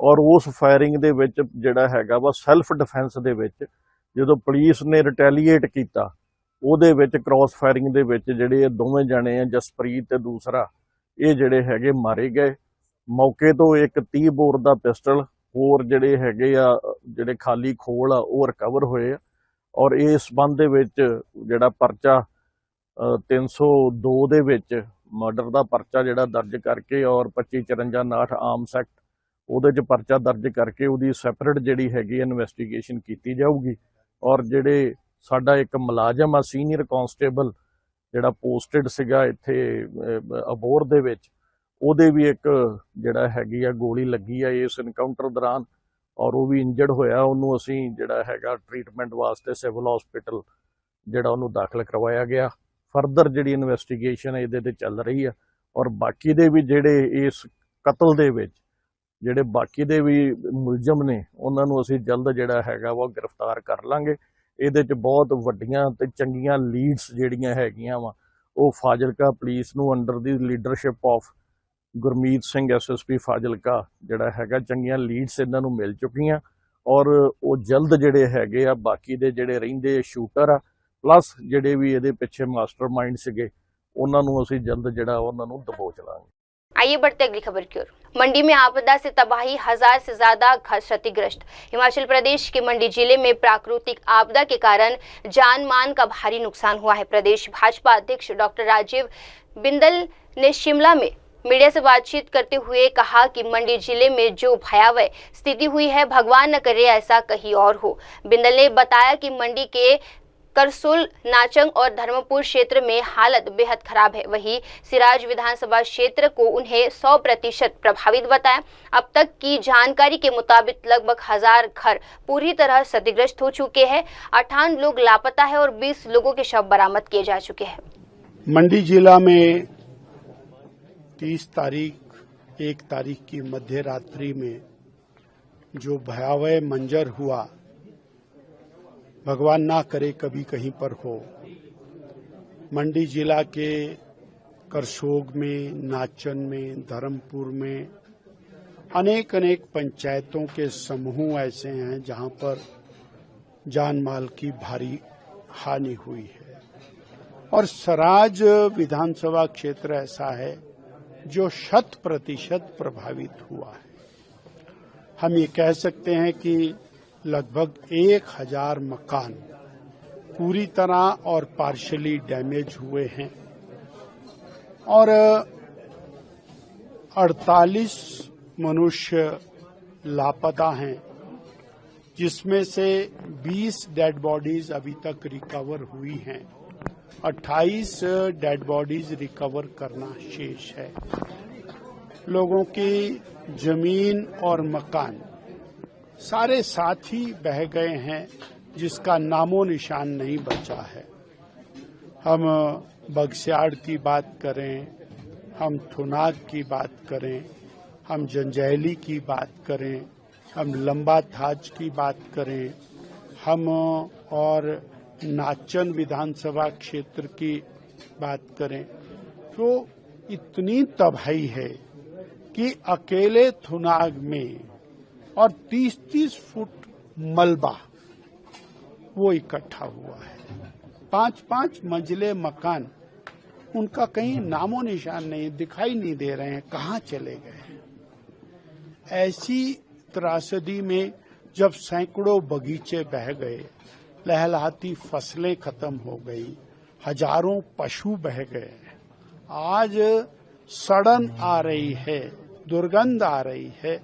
ਔਰ ਉਸ ਫਾਇਰਿੰਗ ਦੇ ਵਿੱਚ ਜਿਹੜਾ ਹੈਗਾ ਵਾ ਸੈਲਫ ਡਿਫੈਂਸ ਦੇ ਵਿੱਚ ਜਦੋਂ ਪੁਲਿਸ ਨੇ ਰਿਟੈਲੀਏਟ ਕੀਤਾ ਉਹਦੇ ਵਿੱਚ ਕ੍ਰਾਸ ਫਾਇਰਿੰਗ ਦੇ ਵਿੱਚ ਜਿਹੜੇ ਇਹ ਦੋਵੇਂ ਜਣੇ ਆ ਜਸਪ੍ਰੀਤ ਤੇ ਦੂਸਰਾ ਇਹ ਜਿਹੜੇ ਹੈਗੇ ਮਾਰੇ ਗਏ। ਮੌਕੇ ਤੋਂ ਇੱਕ 30 ਬੋਰ ਦਾ ਪਿਸਟਲ ਹੋਰ ਜਿਹੜੇ ਹੈਗੇ ਆ ਜਿਹੜੇ ਖਾਲੀ ਖੋਲ ਆ ਉਹ ਰਿਕਵਰ ਹੋਏ ਆ। ਔਰ ਇਸ ਸੰਬੰਧ ਦੇ ਵਿੱਚ ਜਿਹੜਾ ਪਰਚਾ 302 ਦੇ ਵਿੱਚ ਮਰਡਰ ਦਾ ਪਰਚਾ ਜਿਹੜਾ ਦਰਜ ਕਰਕੇ ਔਰ 2554 ਆਰਮਸ ਐਕਟ ਉਹਦੇ 'ਚ ਪਰਚਾ ਦਰਜ ਕਰਕੇ ਉਹਦੀ ਸੈਪਰੇਟ ਜਿਹੜੀ ਹੈਗੀ ਇਨਵੈਸਟੀਗੇਸ਼ਨ ਕੀਤੀ ਜਾਊਗੀ। ਔਰ ਜਿਹੜੇ ਸਾਡਾ ਇੱਕ ਮੁਲਾਜ਼ਮ ਆ ਸੀਨੀਅਰ ਕਾਂਸਟੇਬਲ ਜਿਹੜਾ ਪੋਸਟਡ ਸੀਗਾ ਇੱਥੇ ਅਬੋਹਰ ਦੇ ਵਿੱਚ, ਉਹਦੇ ਵੀ ਇੱਕ ਜਿਹੜਾ ਹੈਗੀ ਆ ਗੋਲੀ ਲੱਗੀ ਆ ਇਸ ਇਨਕਾਊਂਟਰ ਦੌਰਾਨ ਔਰ ਉਹ ਵੀ ਇੰਜਰਡ ਹੋਇਆ। ਉਹਨੂੰ ਅਸੀਂ ਜਿਹੜਾ ਹੈਗਾ ਟ੍ਰੀਟਮੈਂਟ ਵਾਸਤੇ ਸਿਵਲ ਹਸਪੀਟਲ ਜਿਹੜਾ ਉਹਨੂੰ ਦਾਖਲ ਕਰਵਾਇਆ ਗਿਆ। ਫਰਦਰ ਜਿਹੜੀ ਇਨਵੈਸਟੀਗੇਸ਼ਨ ਇਹਦੇ ਤੇ ਚੱਲ ਰਹੀ ਆ। ਔਰ ਬਾਕੀ ਦੇ ਵੀ ਜਿਹੜੇ ਇਸ ਕਤਲ ਦੇ ਵਿੱਚ ਜਿਹੜੇ ਬਾਕੀ ਦੇ ਵੀ ਮੁਲਜ਼ਮ ਨੇ ਉਹਨਾਂ ਨੂੰ ਅਸੀਂ ਜਲਦ ਜਿਹੜਾ ਹੈਗਾ ਵਾ ਗ੍ਰਿਫਤਾਰ ਕਰ ਲਾਂਗੇ। ਇਹਦੇ 'ਚ ਬਹੁਤ ਵੱਡੀਆਂ ਤੇ ਚੰਗੀਆਂ ਲੀਡਸ ਜਿਹੜੀਆਂ ਹੈਗੀਆਂ ਵਾ ਉਹ ਫਾਜ਼ਿਲਕਾ ਪੁਲਿਸ ਨੂੰ under the leadership of Gurmeet Singh SSP Fazilka ਜਿਹੜਾ ਹੈਗਾ ਚੰਗੀਆਂ ਲੀਡਸ ਇਹਨਾਂ ਨੂੰ ਮਿਲ ਚੁੱਕੀਆਂ ਔਰ ਉਹ ਜਲਦ ਜਿਹੜੇ ਹੈਗੇ ਆ ਬਾਕੀ ਦੇ ਜਿਹੜੇ ਰਹਿੰਦੇ ਸ਼ੂਟਰ ਆ ਪਲੱਸ ਜਿਹੜੇ ਵੀ ਇਹਦੇ ਪਿੱਛੇ मास्टरमाइंड ਸੀਗੇ ਉਹਨਾਂ ਨੂੰ ਅਸੀਂ जल्द ਜਿਹੜਾ ਉਹਨਾਂ ਨੂੰ दबोच लांगे। आइए बढ़ते अगली खबर की ओर। मंडी में आपदा से तबाही, 1000 से ज्यादा घर क्षतिग्रस्त। हिमाचल प्रदेश के मंडी जिले में प्राकृतिक आपदा के कारण जान मान का भारी नुकसान हुआ है। प्रदेश भाजपा अध्यक्ष डॉक्टर राजीव बिंदल ने शिमला में मीडिया से बातचीत करते हुए कहा कि मंडी जिले में जो भयावह स्थिति हुई है, भगवान न करे ऐसा कहीं और हो। बिंदल ने बताया कि मंडी के करसोल, नाचंग और धर्मपुर क्षेत्र में हालत बेहद खराब है। वहीं सिराज विधानसभा क्षेत्र को उन्हें 100% प्रभावित बताया। अब तक की जानकारी के मुताबिक लगभग 1000 घर पूरी तरह क्षतिग्रस्त हो चुके हैं। 58 लोग लापता है और 20 लोगों के शव बरामद किए जा चुके हैं। मंडी जिला में 30 तारीख 1 तारीख की मध्य रात्रि में जो भयावह मंजर हुआ, भगवान ना करे कभी कहीं पर हो। मंडी जिला के करसोग में, नाचन में, धर्मपुर में अनेक पंचायतों के समूह ऐसे हैं जहां पर जान माल की भारी हानि हुई है और सराज विधानसभा क्षेत्र ऐसा है जो 100% प्रभावित हुआ है। हम ये कह सकते हैं कि लगभग 1000 मकान पूरी तरह और पार्शली डैमेज हुए हैं और 48 मनुष्य लापता हैं, जिसमें से 20 डेड बॉडीज अभी तक रिकवर हुई हैं। 28 डेड बॉडीज रिकवर करना शेष है। लोगों की जमीन और मकान सारे साथ ही बह गए हैं, जिसका नामो निशान नहीं बचा है। हम बगस्याड़ की बात करें, हम थुनाग की बात करें, हम जंजैली की बात करें, हम लंबा थाज की बात करें, हम और नाचन विधानसभा क्षेत्र की बात करें, तो इतनी तबाही है कि अकेले थुनाग में और 30-30 फुट मलबा वो इकट्ठा हुआ है। 5-5 मंजिले मकान, उनका कहीं नामो निशान नहीं, दिखाई नहीं दे रहे हैं, कहाँ चले गए। ऐसी त्रासदी में जब सैकड़ों बगीचे बह गए, लहलहाती फसलें खत्म हो गई, हजारों पशु बह गए, आज सड़न आ रही है, दुर्गंध आ रही है,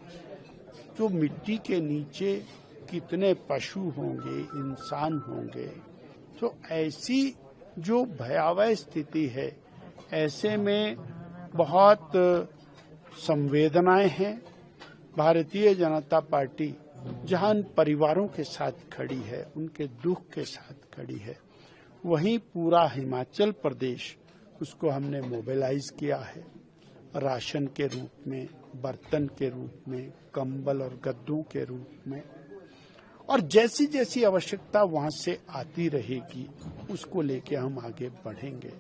तो मिट्टी के नीचे कितने पशु होंगे, इंसान होंगे। तो ऐसी जो भयावह स्थिति है, ऐसे में बहुत संवेदनाएं हैं। भारतीय जनता पार्टी जहां परिवारों के साथ खड़ी है, उनके दुख के साथ खड़ी है, वहीं पूरा हिमाचल प्रदेश उसको हमने मोबिलाइज किया है। राशन के रूप में, बर्तन के रूप में, कंबल और गद्दों के रूप में, और जैसी जैसी आवश्यकता वहां से आती रहेगी उसको लेके हम आगे बढ़ेंगे।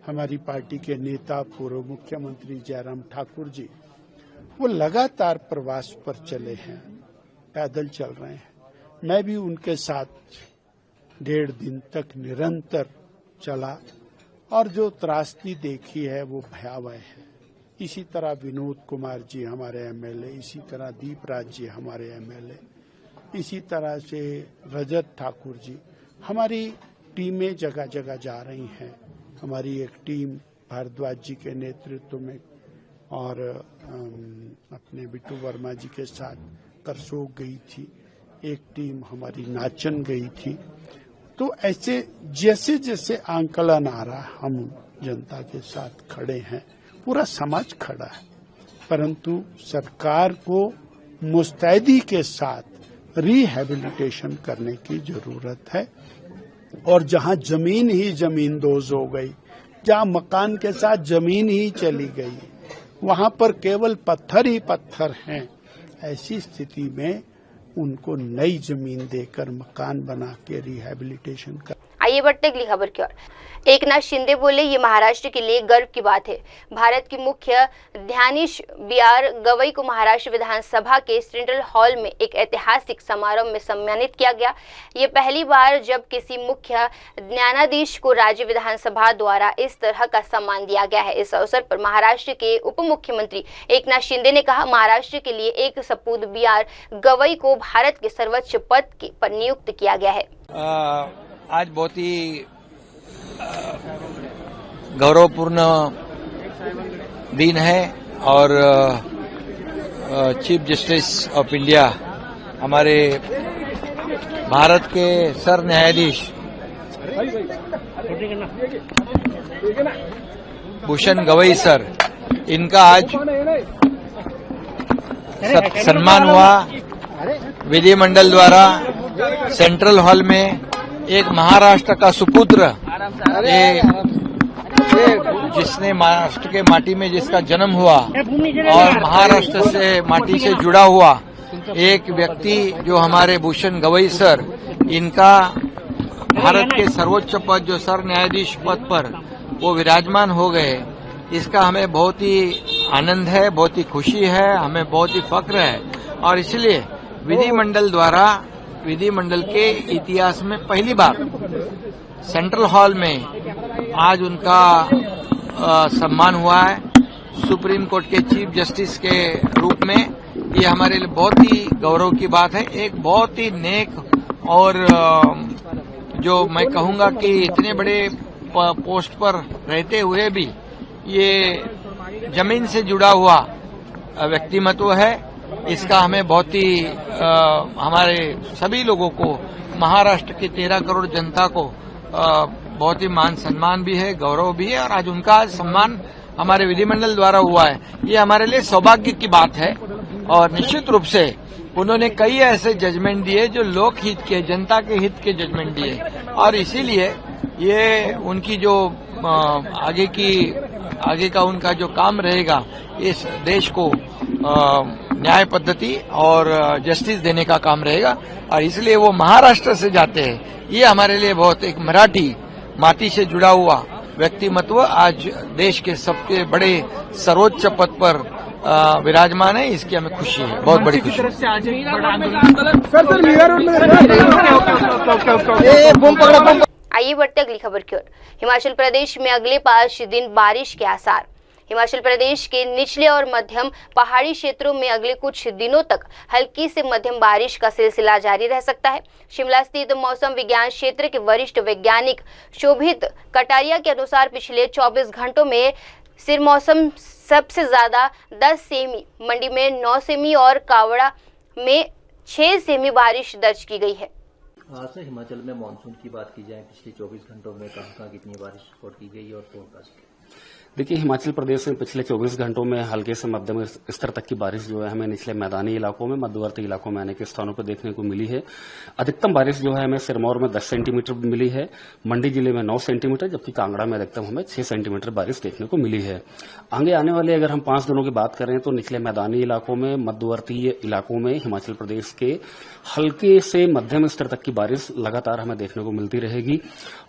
हमारी पार्टी के नेता पूर्व मुख्यमंत्री जयराम ठाकुर जी, वो लगातार प्रवास पर चले हैं, पैदल चल रहे हैं। मैं भी उनके साथ 1.5 दिन तक निरंतर चला और जो त्रासदी देखी है वो भयावह है। इसी तरह विनोद कुमार जी हमारे MLA, इसी तरह दीपराज जी हमारे MLA, इसी तरह से रजत ठाकुर जी, हमारी टीमें जगह जगह जा रही हैं। हमारी एक टीम भारद्वाज जी के नेतृत्व में और अपने बिट्टू वर्मा जी के साथ करसोग गई थी, एक टीम हमारी नाचन गई थी। तो ऐसे जैसे जैसे आंकलन आ रहा, हम जनता के साथ खड़े हैं, पूरा समाज खड़ा है, परंतु सरकार को मुस्तैदी के साथ रिहैबिलिटेशन करने की जरूरत है। और जहां जमीन ही जमीन दोज हो गई, जहां मकान के साथ जमीन ही चली गई, वहां पर केवल पत्थर ही पत्थर हैं, ऐसी स्थिति में उनको नई जमीन देकर मकान बना के रिहैबिलिटेशन कर आइए बढ़ते अगली खबर की ओर। एकनाथ शिंदे बोले, ये महाराष्ट्र के लिए गर्व की बात है। भारत के मुख्य न्यायाधीश BR गवई को महाराष्ट्र विधानसभा के सेंट्रल हॉल में एक ऐतिहासिक समारोह में सम्मानित किया गया। ये पहली बार जब किसी मुख्य न्यायाधीश को राज्य विधानसभा द्वारा इस तरह का सम्मान दिया गया है। इस अवसर पर महाराष्ट्र के उप मुख्यमंत्री एकनाथ शिंदे ने कहा, महाराष्ट्र के लिए एक सपूत BR गवई को भारत के सर्वोच्च पद पर नियुक्त किया गया है। आज बहुत ही गौरवपूर्ण दिन है और चीफ जस्टिस ऑफ इंडिया हमारे भारत के सर न्यायाधीश भूषण गवई सर, इनका आज सम्मान हुआ विधिमंडल द्वारा सेंट्रल हॉल में। एक महाराष्ट्र का सुपुत्र, जिसने महाराष्ट्र के माटी में जिसका जन्म हुआ और महाराष्ट्र से माटी से जुड़ा हुआ एक व्यक्ति जो हमारे भूषण गवई सर, इनका भारत के सर्वोच्च पद जो सर न्यायाधीश पद पर वो विराजमान हो गए, इसका हमें बहुत ही आनंद है, बहुत ही खुशी है, हमें बहुत ही फक्र है। और इसलिए विधिमंडल द्वारा विधिमंडल के इतिहास में पहली बार सेंट्रल हॉल में आज उनका सम्मान हुआ है सुप्रीम कोर्ट के चीफ जस्टिस के रूप में। ये हमारे लिए बहुत ही गौरव की बात है। एक बहुत ही नेक और जो मैं कहूंगा कि इतने बड़े पोस्ट पर रहते हुए भी ये जमीन से जुड़ा हुआ व्यक्तिमत्व है। इसका हमें बहुत ही हमारे सभी लोगों को, महाराष्ट्र की 13 करोड़ जनता को बहुत ही मान सम्मान भी है, गौरव भी है। और आज उनका सम्मान हमारे विधिमंडल द्वारा हुआ है, ये हमारे लिए सौभाग्य की बात है। और निश्चित रूप से उन्होंने कई ऐसे जजमेंट दिए जो लोक हित के, जनता के हित के जजमेंट दिए, और इसीलिए ये उनकी जो आगे का उनका जो काम रहेगा, इस देश को न्याय पद्धति और जस्टिस देने का काम रहेगा। और इसलिए वो महाराष्ट्र से जाते हैं, ये हमारे लिए बहुत एक मराठी माटी से जुड़ा हुआ व्यक्तिमत्व आज देश के सबसे बड़े सर्वोच्च पद पर विराजमान है। इसकी हमें खुशी है, बहुत बड़ी खुशी। आइए बढ़ते अगली खबर की ओर। हिमाचल प्रदेश में अगले 5 दिन बारिश के आसार। हिमाचल प्रदेश के निचले और मध्यम पहाड़ी क्षेत्रों में अगले कुछ दिनों तक हल्की से मध्यम बारिश का सिलसिला जारी रह सकता है। शिमला स्थित मौसम विज्ञान क्षेत्र के वरिष्ठ वैज्ञानिक शोभित कटारिया के अनुसार पिछले 24 घंटों में सिर मौसम सबसे ज्यादा 10 सेमी, मंडी में 9 सेमी और कावड़ा में 6 सेमी बारिश दर्ज की गई है। सर, हिमाचल में मानसून की बात की जाए, पिछले 24 घंटों में कहाँ कितनी बारिश रिकॉर्ड की गई और फोरकास्ट? देखिए, हिमाचल प्रदेश में पिछले 24 घंटों में हल्के से मध्यम स्तर तक की बारिश जो है हमें निचले मैदानी इलाकों में, मध्यवर्ती इलाकों में अनेक स्थानों पर देखने को मिली है। अधिकतम बारिश जो है हमें सिरमौर में 10 सेंटीमीटर मिली है, मंडी जिले में 9 सेंटीमीटर, जबकि कांगड़ा में अधिकतम हमें 6 सेंटीमीटर बारिश देखने को मिली है। आगे आने वाले अगर हम 5 दिनों की बात करें तो निचले मैदानी इलाकों में, मध्यवर्ती इलाकों में हिमाचल प्रदेश के हल्के से मध्यम स्तर तक की बारिश लगातार हमें देखने को मिलती रहेगी।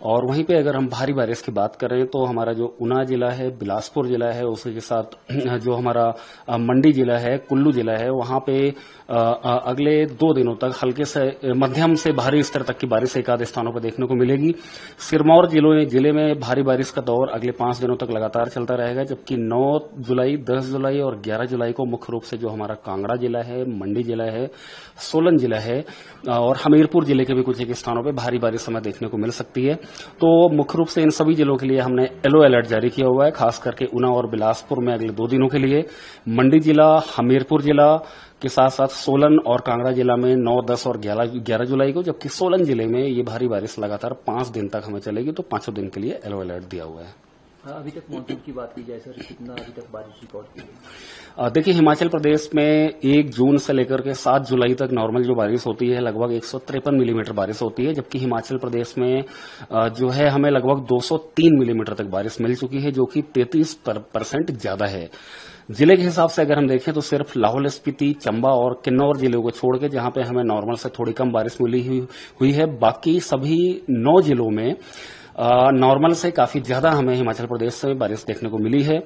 और वहीं पे अगर हम भारी बारिश की बात करें तो हमारा जो ऊना जिला है, बिलासपुर जिला है, उसी के साथ जो हमारा मंडी जिला है, कुल्लू जिला है, वहां पे अगले 2 दिनों तक हल्के से मध्यम से भारी स्तर तक की बारिश एक आध स्थानों पर देखने को मिलेगी। सिरमौर जिले में भारी बारिश का दौर अगले 5 दिनों तक लगातार चलता रहेगा, जबकि 9 जुलाई, 10 जुलाई और 11 जुलाई को मुख्य रूप से जो हमारा कांगड़ा जिला है, मंडी जिला है, सोलन जिला है और हमीरपुर जिले के भी कुछ एक स्थानों पर भारी बारिश हमें देखने को मिल सकती है। तो मुख्य रूप से इन सभी जिलों के लिए हमने येलो अलर्ट जारी किया हुआ है, खास करके ऊना और बिलासपुर में अगले 2 दिनों के लिए, मंडी जिला, हमीरपुर जिला के साथ साथ सोलन और कांगड़ा जिला में 9, 10 और 11 जुलाई को, जबकि सोलन जिले में ये भारी बारिश लगातार 5 दिन तक हमें चलेगी, तो 5 दिन के लिए येलो अलर्ट दिया हुआ है। अभी तक मानसून की बात की जाए सर, कितना अभी तक बारिश रिकॉर्ड की गई? देखिए, हिमाचल प्रदेश में 1 जून से लेकर के 7 जुलाई तक नॉर्मल जो बारिश होती है लगभग 153 मिलीमीटर बारिश होती है, जबकि हिमाचल प्रदेश में जो है हमें लगभग 203 मिलीमीटर तक बारिश मिल चुकी है, जो कि 33% ज्यादा है। जिले के हिसाब से अगर हम देखें तो सिर्फ लाहौल स्पीति, चंबा और किन्नौर जिलों को छोड़ के जहां पे हमें नॉर्मल से थोड़ी कम बारिश मिली हुई है, बाकी सभी 9 जिलों में नॉर्मल से काफी ज्यादा हमें हिमाचल प्रदेश से बारिश देखने को मिली है।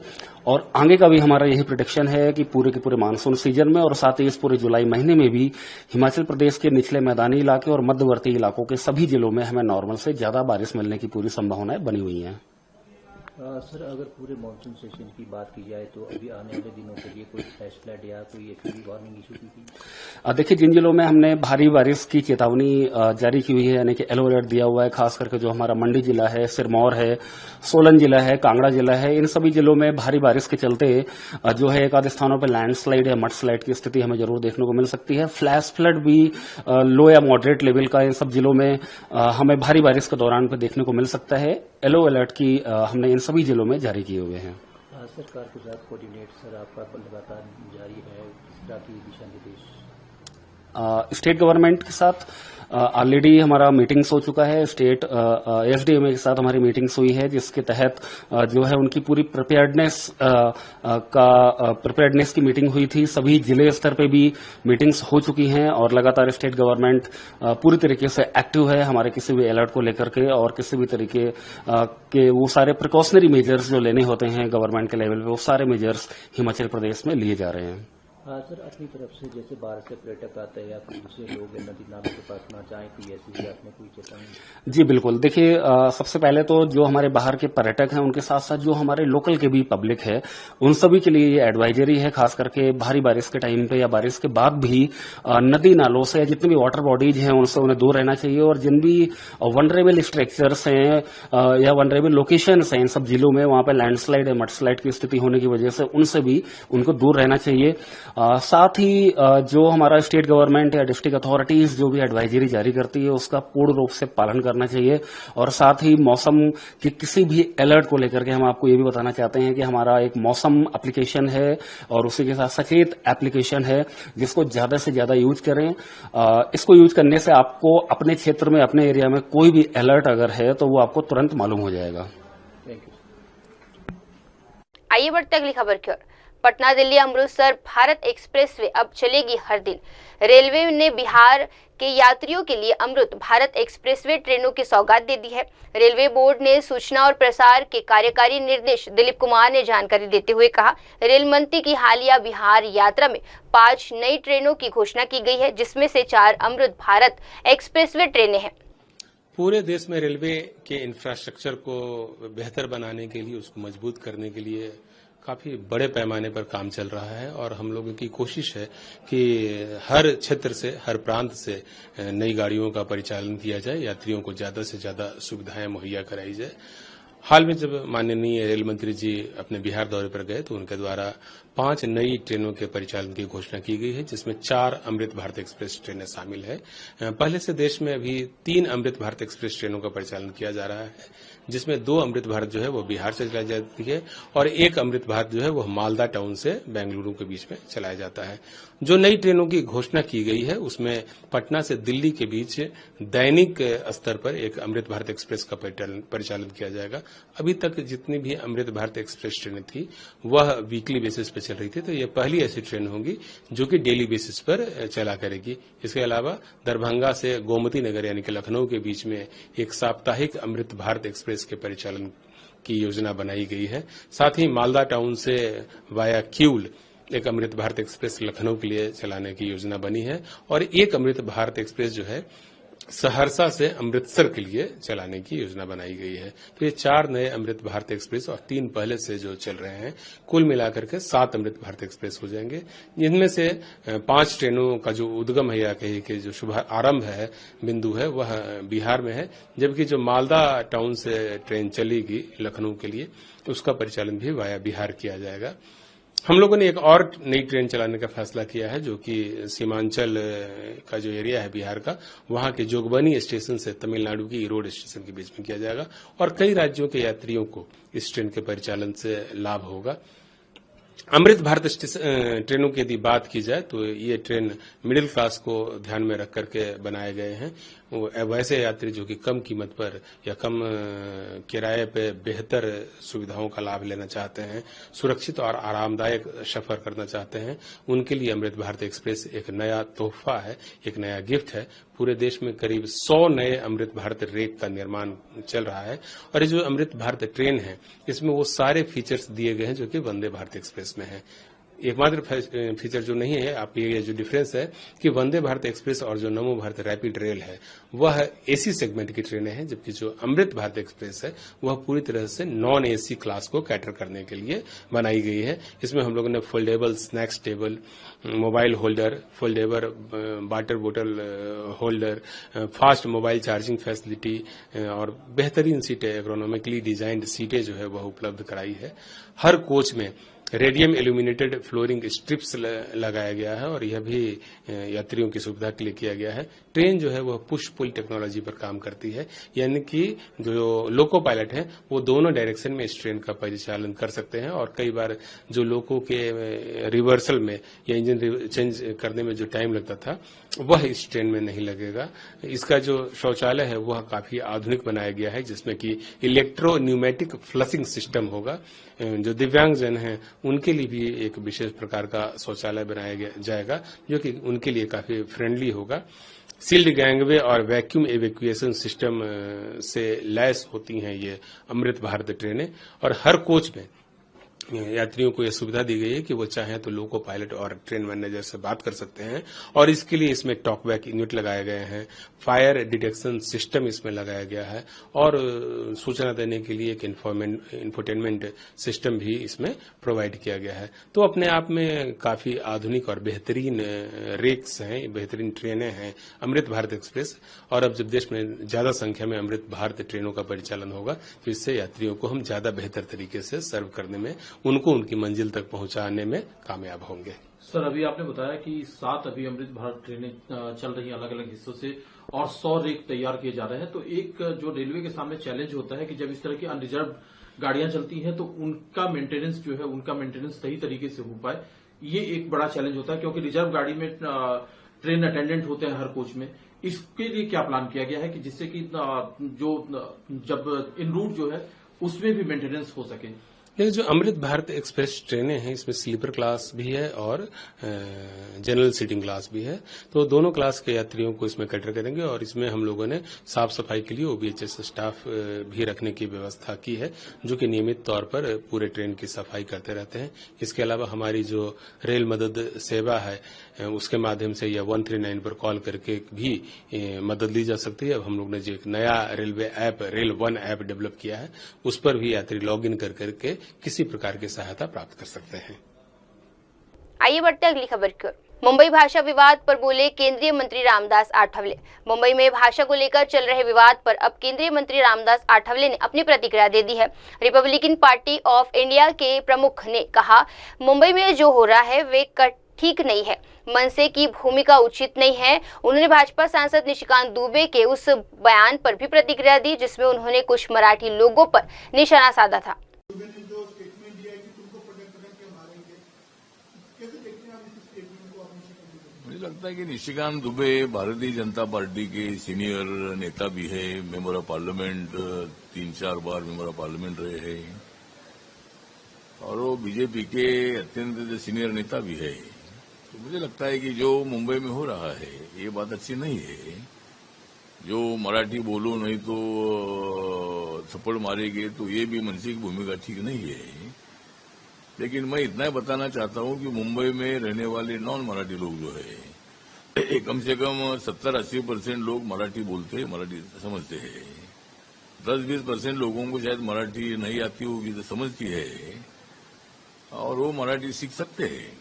और आगे का भी हमारा यही प्रेडिक्शन है कि पूरे के पूरे मानसून सीजन में और साथ ही इस पूरे जुलाई महीने में भी हिमाचल प्रदेश के निचले मैदानी इलाके और मध्यवर्ती इलाकों के सभी जिलों में हमें नॉर्मल से ज्यादा बारिश मिलने की पूरी संभावनाएं बनी हुई हैं। सर, अगर पूरे मानसून सेशन की बात की जाए तो अभी आने वाले दिनों के लिए कोई फ्लैश फ्लड या कोई ऐसी भी वार्निंग इशू की थी? देखिए, जिन जिलों में हमने भारी बारिश की चेतावनी जारी की हुई है, यानी कि येलो अलर्ट दिया हुआ है, खास करके जो हमारा मंडी जिला है, सिरमौर है, सोलन जिला है, कांगड़ा जिला है, इन सभी जिलों में भारी बारिश के चलते जो है एक आधे स्थानों पर लैंडस्लाइड या मडस्लाइड की स्थिति हमें जरूर देखने को मिल सकती है। फ्लैश फ्लड भी लो या मॉडरेट लेवल का इन सब जिलों में हमें भारी बारिश के दौरान पे देखने को मिल सकता है। येलो अलर्ट की हमने इन सभी जिलों में जारी किए हुए हैं। सरकार के साथ कोऑर्डिनेट सर आपका लगातार जारी है, किस तरह की दिशा निर्देश? स्टेट गवर्नमेंट के साथ ऑलरेडी हमारा मीटिंग्स हो चुका है। स्टेट एसडीएमए के साथ हमारी मीटिंग्स हुई है, जिसके तहत जो है उनकी पूरी प्रिपेयर्डनेस की मीटिंग हुई थी। सभी जिले स्तर पे भी मीटिंग्स हो चुकी हैं और लगातार स्टेट गवर्नमेंट पूरी तरीके से एक्टिव है हमारे किसी भी अलर्ट को लेकर के, और किसी भी तरीके के वो सारे प्रिकॉशनरी मेजर्स जो लेने होते हैं गवर्नमेंट के लेवल पे, वो सारे मेजर्स हिमाचल प्रदेश में लिए जा रहे हैं। सर, अपनी तरफ से जैसे बाहर से पर्यटक आते हैं या फिर दूसरे लोग नदी नालों के पास ना जाएं, कोई ऐसी भी आपने कोई चेतावनी? जी बिल्कुल। देखिए, सबसे पहले तो जो हमारे बाहर के पर्यटक हैं उनके साथ साथ जो हमारे लोकल के भी पब्लिक है, उन सभी के लिए ये एडवाइजरी है, खास करके भारी बारिश के टाइम पे या बारिश के बाद भी नदी नालों से या जितनी भी वाटर बॉडीज हैं उनसे उन्हें दूर रहना चाहिए। और जिन भी वनरेबल स्ट्रक्चर्स हैं या वनरेबल लोकेशंस हैं इन सब जिलों में, वहां पर लैंडस्लाइड या मडस्लाइड की स्थिति होने की वजह से उनसे भी उनको दूर रहना चाहिए। साथ ही जो हमारा स्टेट गवर्नमेंट या डिस्ट्रिक्ट अथॉरिटीज जो भी एडवाइजरी जारी करती है उसका पूर्ण रूप से पालन करना चाहिए। और साथ ही मौसम की किसी भी अलर्ट को लेकर के हम आपको ये भी बताना चाहते हैं कि हमारा एक मौसम एप्लीकेशन है और उसी के साथ सचेत एप्लीकेशन है, जिसको ज्यादा से ज्यादा यूज करें। इसको यूज करने से आपको अपने क्षेत्र में, अपने एरिया में कोई भी अलर्ट अगर है तो वो आपको तुरंत मालूम हो जाएगा। आइए बढ़ते अगली खबर की ओर। पटना दिल्ली अमृतसर भारत एक्सप्रेसवे अब चलेगी हर दिन। रेलवे ने बिहार के यात्रियों के लिए अमृत भारत एक्सप्रेसवे ट्रेनों की सौगात दे दी है। रेलवे बोर्ड ने सूचना और प्रसार के कार्यकारी निर्देश दिलीप कुमार ने जानकारी देते हुए कहा, रेल मंत्री की हालिया बिहार यात्रा में 5 नई ट्रेनों की घोषणा की गई है, जिसमें से 4 अमृत भारत एक्सप्रेसवे ट्रेनें हैं। पूरे देश में रेलवे के इंफ्रास्ट्रक्चर को बेहतर बनाने के लिए, उसको मजबूत करने के लिए काफी बड़े पैमाने पर काम चल रहा है और हम लोगों की कोशिश है कि हर क्षेत्र से, हर प्रांत से नई गाड़ियों का परिचालन किया जाए, यात्रियों को ज्यादा से ज्यादा सुविधाएं मुहैया कराई जाए। हाल में जब माननीय रेल मंत्री जी अपने बिहार दौरे पर गए तो उनके द्वारा 5 नई ट्रेनों के परिचालन की घोषणा की गई है, जिसमें 4 अमृत भारत एक्सप्रेस ट्रेनें शामिल है। पहले से देश में अभी 3 अमृत भारत एक्सप्रेस ट्रेनों का परिचालन किया जा रहा है, जिसमें 2 अमृत भारत जो है वो बिहार से चलाई जाती है और 1 अमृत भारत जो है वो मालदा टाउन से बेंगलुरु के बीच में चलाया जाता है। जो नई ट्रेनों की घोषणा की गई है उसमें पटना से दिल्ली के बीच दैनिक स्तर पर एक अमृत भारत एक्सप्रेस का परिचालन किया जाएगा। अभी तक जितनी भी अमृत भारत एक्सप्रेस ट्रेनें थी वह वीकली बेसिस पर चल रही थी, तो ये पहली ऐसी ट्रेन होगी जो कि डेली बेसिस पर चला करेगी। इसके अलावा दरभंगा से गोमती नगर यानी कि लखनऊ के बीच में एक साप्ताहिक अमृत भारत एक्सप्रेस के परिचालन की योजना बनाई गई है। साथ ही मालदा टाउन से वाया क्यूल एक अमृत भारत एक्सप्रेस लखनऊ के लिए चलाने की योजना बनी है और 1 अमृत भारत एक्सप्रेस जो है सहरसा से अमृतसर के लिए चलाने की योजना बनाई गई है। तो ये 4 नए अमृत भारत एक्सप्रेस और 3 पहले से जो चल रहे हैं, कुल मिलाकर के 7 अमृत भारत एक्सप्रेस हो जाएंगे। इनमें से 5 ट्रेनों का जो उद्गम है या कहिए कि जो शुभ आरंभ है, बिंदु है, वह बिहार में है, जबकि जो मालदा टाउन से ट्रेन चलेगी लखनऊ के लिए उसका परिचालन भी वाया बिहार किया जाएगा। हम लोगों ने एक और नई ट्रेन चलाने का फैसला किया है, जो कि सीमांचल का जो एरिया है बिहार का, वहां के जोगबनी स्टेशन से तमिलनाडु की ईरोड स्टेशन के बीच में किया जाएगा और कई राज्यों के यात्रियों को इस ट्रेन के परिचालन से लाभ होगा। अमृत भारत ट्रेनों की यदि बात की जाए तो ये ट्रेन मिडिल क्लास को ध्यान में रख करके बनाए गए हैं। वैसे यात्री जो कि कम कीमत पर या कम किराए पे बेहतर सुविधाओं का लाभ लेना चाहते हैं, सुरक्षित और आरामदायक सफर करना चाहते हैं, उनके लिए अमृत भारत एक्सप्रेस एक नया तोहफा है, एक नया गिफ्ट है। पूरे देश में करीब 100 नए अमृत भारत रेक का निर्माण चल रहा है और ये जो अमृत भारत ट्रेन है, इसमें वो सारे फीचर्स दिए गए हैं जो कि वंदे भारत एक्सप्रेस में है। एकमात्र फीचर जो नहीं है, आप ये जो डिफरेंस है कि वंदे भारत एक्सप्रेस और जो नमो भारत रैपिड रेल है वह एसी सेगमेंट की ट्रेनें हैं, जबकि जो अमृत भारत एक्सप्रेस है वह पूरी तरह से नॉन एसी क्लास को कैटर करने के लिए बनाई गई है। इसमें हम लोगों ने foldable snacks table, mobile holder, foldable water बोतल holder, fast mobile charging facility और बेहतरीन सीटें, इकोनॉमिकली डिजाइंड सीटें जो है वह उपलब्ध कराई है। हर कोच में रेडियम इल्यूमिनेटेड फ्लोरिंग स्ट्रिप्स लगाया गया है और यह भी यात्रियों की सुविधा के लिए किया गया है। ट्रेन जो है वह पुश पुल टेक्नोलॉजी पर काम करती है, यानी कि जो लोको पायलट हैं वो दोनों डायरेक्शन में इस ट्रेन का परिचालन कर सकते हैं और कई बार जो लोको के रिवर्सल में या इंजन चेंज करने में जो टाइम लगता था वह इस ट्रेन में नहीं लगेगा। इसका जो शौचालय है वह काफी आधुनिक बनाया गया है, जिसमें कि इलेक्ट्रो न्यूमेटिक फ्लशिंग सिस्टम होगा। जो दिव्यांगजन हैं उनके लिए भी एक विशेष प्रकार का शौचालय बनाया जाएगा जो कि उनके लिए काफी फ्रेंडली होगा। सील्ड गैंगवे और वैक्यूम एवेक्यूएशन सिस्टम से लैस होती हैं ये अमृत भारत ट्रेनें और हर कोच में यात्रियों को यह सुविधा दी गई है कि वो चाहें तो लोको पायलट और ट्रेन मैनेजर से बात कर सकते हैं और इसके लिए इसमें टॉकबैक यूनिट लगाए गए हैं, फायर डिटेक्शन सिस्टम इसमें लगाया गया है और सूचना देने के लिए एक इंफोटेनमेंट सिस्टम भी इसमें प्रोवाइड किया गया है। तो अपने आप में काफी आधुनिक और बेहतरीन रेक्स हैं, बेहतरीन ट्रेनें हैं अमृत भारत एक्सप्रेस। और अब जब देश में ज्यादा संख्या में अमृत भारत ट्रेनों का परिचालन होगा तो इससे यात्रियों को हम ज्यादा बेहतर तरीके से सर्व करने में, उनको उनकी मंजिल तक पहुंचाने में कामयाब होंगे। सर, अभी आपने बताया कि 7 अभी अमृत भारत ट्रेनें चल रही हैं अलग अलग हिस्सों से और 100 रेक तैयार किए जा रहे हैं। तो एक जो रेलवे के सामने चैलेंज होता है कि जब इस तरह की अनरिजर्व गाड़ियां चलती हैं तो उनका मेंटेनेंस जो है, उनका मेंटेनेंस सही तरीके से हो पाए, ये एक बड़ा चैलेंज होता है क्योंकि रिजर्व गाड़ी में ट्रेन अटेंडेंट होते हैं हर कोच में। इसके लिए क्या प्लान किया गया है कि जिससे कि जो जब इन रूट जो है उसमें भी मेंटेनेंस हो सके? ये जो अमृत भारत एक्सप्रेस ट्रेनें हैं इसमें स्लीपर क्लास भी है और जनरल सीटिंग क्लास भी है, तो दोनों क्लास के यात्रियों को इसमें कैटर करेंगे और इसमें हम लोगों ने साफ सफाई के लिए ओबीएचएस स्टाफ भी रखने की व्यवस्था की है जो कि नियमित तौर पर पूरे ट्रेन की सफाई करते रहते हैं। इसके अलावा हमारी जो रेल मदद सेवा है उसके माध्यम से या 139 पर कॉल करके भी मदद ली जा सकती है। अब हम लोग ने जो एक नया railway app rail one app develop किया है उस पर भी यात्री लॉग इन कर करके किसी प्रकार की सहायता प्राप्त कर सकते हैं। आइए बढ़ते अगली खबर की ओर। मुंबई भाषा विवाद पर बोले केंद्रीय मंत्री रामदास आठवले। मुंबई में भाषा को लेकर चल रहे विवाद पर अब केंद्रीय मंत्री रामदास आठवले ने अपनी प्रतिक्रिया दे दी है। रिपब्लिकन पार्टी ऑफ इंडिया के प्रमुख ने कहा, मुंबई में जो हो रहा है वे ठीक नहीं है, मनसे की भूमिका उचित नहीं है। उन्होंने भाजपा सांसद निशिकांत दुबे के उस बयान पर भी प्रतिक्रिया दी जिसमें उन्होंने कुछ मराठी लोगों पर निशाना साधा था। मुझे लगता है कि निशिकांत दुबे भारतीय जनता पार्टी के सीनियर नेता भी है, member of parliament 3-4 bar member of parliament रहे हैं और वो बीजेपी के अत्यंत सीनियर नेता भी है। तो मुझे लगता है कि जो मुंबई में हो रहा है ये बात अच्छी नहीं है। जो मराठी बोलो नहीं तो थप्पड़ मारेंगे तो ये भी मनसे की भूमिका ठीक नहीं है। लेकिन मैं इतना बताना चाहता हूं कि मुंबई में रहने वाले नॉन मराठी लोग जो है कम से कम 70-80% लोग मराठी बोलते हैं, मराठी समझते हैं। 10-20% लोगों को शायद मराठी नहीं आती होगी तो समझती है और वो मराठी सीख सकते हैं।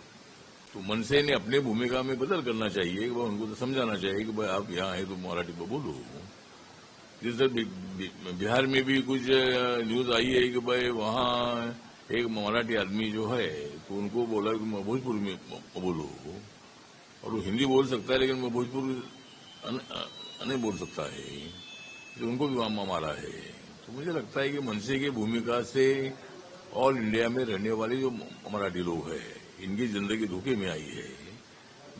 तो मनसे ने अपनी भूमिका में बदल करना चाहिए कि भाई उनको तो समझाना चाहिए कि भाई आप यहाँ आए तो मराठी में बोलो। जैसे बिहार में भी कुछ न्यूज आई है कि भाई वहाँ एक मराठी आदमी जो है तो उनको बोला कि मैं भोजपुर में बोलो, और वो हिंदी बोल सकता है लेकिन मैं भोजपुर नहीं बोल सकता है, तो उनको भी वहां मारा है। तो मुझे लगता है कि मनसे की भूमिका से ऑल इंडिया में रहने वाले जो मराठी लोग हैं इनकी जिंदगी धोखे में आई है।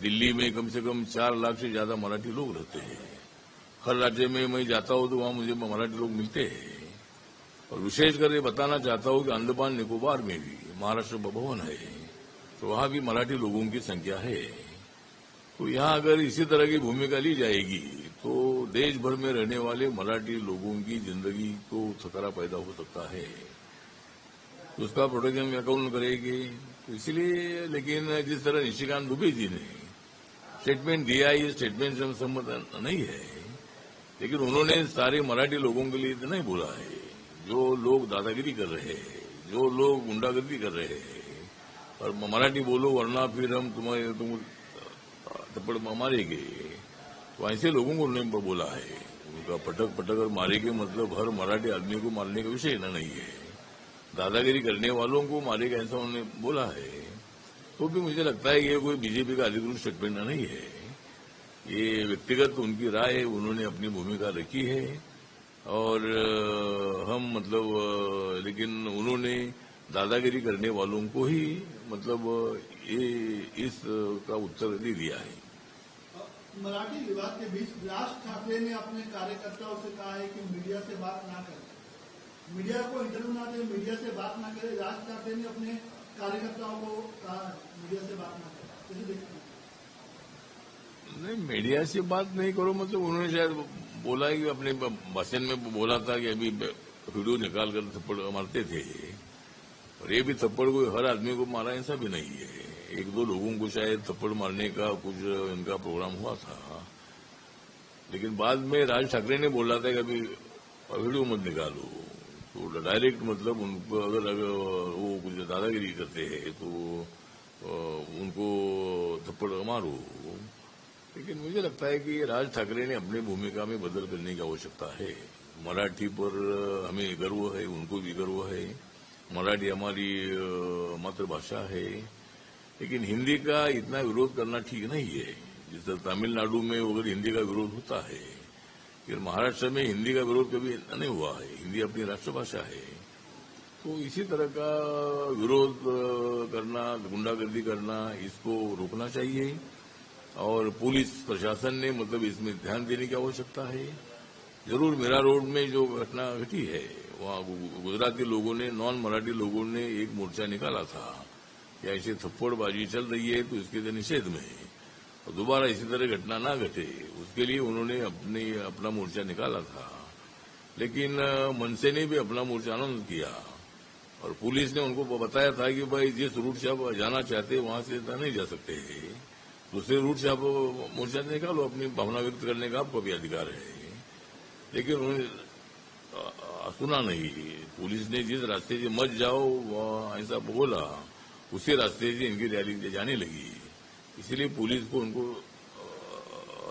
दिल्ली में कम से कम 4 लाख से ज्यादा मराठी लोग रहते हैं। हर राज्य में मैं जाता हूं तो वहां मुझे मराठी लोग मिलते हैं। और विशेषकर ये बताना चाहता हूं कि अंडमान निकोबार में भी महाराष्ट्र भवन है, तो वहां भी मराठी लोगों की संख्या है। तो यहाँ अगर इसी तरह की भूमिका ली जाएगी तो देश भर में रहने वाले मराठी लोगों की जिंदगी को खतरा पैदा हो सकता है, तो उसका प्रोटेक्शन कौन करेगी? तो इसलिए, लेकिन जिस तरह निशिकांत दुबे जी ने स्टेटमेंट दिया, ये स्टेटमेंट से सम्मत नहीं है, लेकिन उन्होंने सारे मराठी लोगों के लिए तो नहीं बोला है। जो लोग दादागिरी कर रहे हैं, जो लोग गुंडागर्दी कर रहे हैं, और मराठी बोलो वरना फिर हम तुम थप्पड़ मारेंगे, तो ऐसे लोगों को उन्होंने बोला है। उनका पटक पटक और मारेंगे मतलब हर मराठी आदमी को मारने का विषय नहीं है, दादागिरी करने वालों को मारेगा ऐसा उन्होंने बोला है। तो भी मुझे लगता है ये कोई बीजेपी का अधिकृत स्टेटमेंट नहीं है, ये व्यक्तिगत उनकी राय है, उन्होंने अपनी भूमिका रखी है। और हम मतलब लेकिन उन्होंने दादागिरी करने वालों को ही मतलब ये इस का उत्तर दे दिया है। मराठी विवाद के बीच राज ठाकरे ने अपने कार्यकर्ताओं से कहा है कि मीडिया से बात ना करें, मीडिया को इंटरव्यू ना दे, मीडिया से बात ना करें। राज ठाकरे ने अपने कार्यकर्ताओं को कहा मीडिया से बात ना करें, कैसे देखते हैं? नहीं, मीडिया से बात नहीं करो मतलब उन्होंने शायद बोला है कि अपने भाषण में बोला था कि अभी वीडियो निकाल कर थप्पड़ मारते थे, और ये भी थप्पड़ कोई हर आदमी को मारा ऐसा भी नहीं है। 1-2 लोगों को शायद थप्पड़ मारने का कुछ इनका प्रोग्राम हुआ था, लेकिन बाद में राज ठाकरे ने बोला था कि अभी वीडियो मत निकालो, तो डायरेक्ट मतलब उनको अगर वो कुछ दादागिरी करते हैं तो उनको थप्पड़ मारो। लेकिन मुझे लगता है कि राज ठाकरे ने अपनी भूमिका में बदल करने की आवश्यकता है। मराठी पर हमें गर्व है, उनको भी गर्व है, मराठी हमारी मातृभाषा है, लेकिन हिंदी का इतना विरोध करना ठीक नहीं है। जिस तरह तमिलनाडु में अगर हिंदी का विरोध होता है, फिर महाराष्ट्र में हिंदी का विरोध कभी नहीं हुआ है, हिंदी अपनी राष्ट्रभाषा है। तो इसी तरह का विरोध करना, गुंडागर्दी करना, इसको रोकना चाहिए, और पुलिस प्रशासन ने मतलब इसमें ध्यान देने की आवश्यकता है। जरूर मीरा रोड में जो घटना घटी है वहां गुजराती लोगों ने, नॉन मराठी लोगों ने एक मोर्चा निकाला था कि ऐसे थप्पड़बाजी चल रही है तो इसके निषेध में, और दोबारा इसी तरह घटना ना घटे उसके लिए उन्होंने अपना मोर्चा निकाला था। लेकिन मनसे ने भी अपना मोर्चा अनाउंस किया, और पुलिस ने उनको बताया था कि भाई जिस रूट से आप जाना चाहते वहां से नहीं जा सकते, दूसरे रूट से आप मोर्चा निकालो, अपनी भावना व्यक्त करने का आपको भी अधिकार है। लेकिन उन्होंने सुना नहीं, पुलिस ने जिस रास्ते से मत जाओ वह ऐसा बोला, उसी रास्ते से इनकी रैली जाने लगी। इसलिए पुलिस को उनको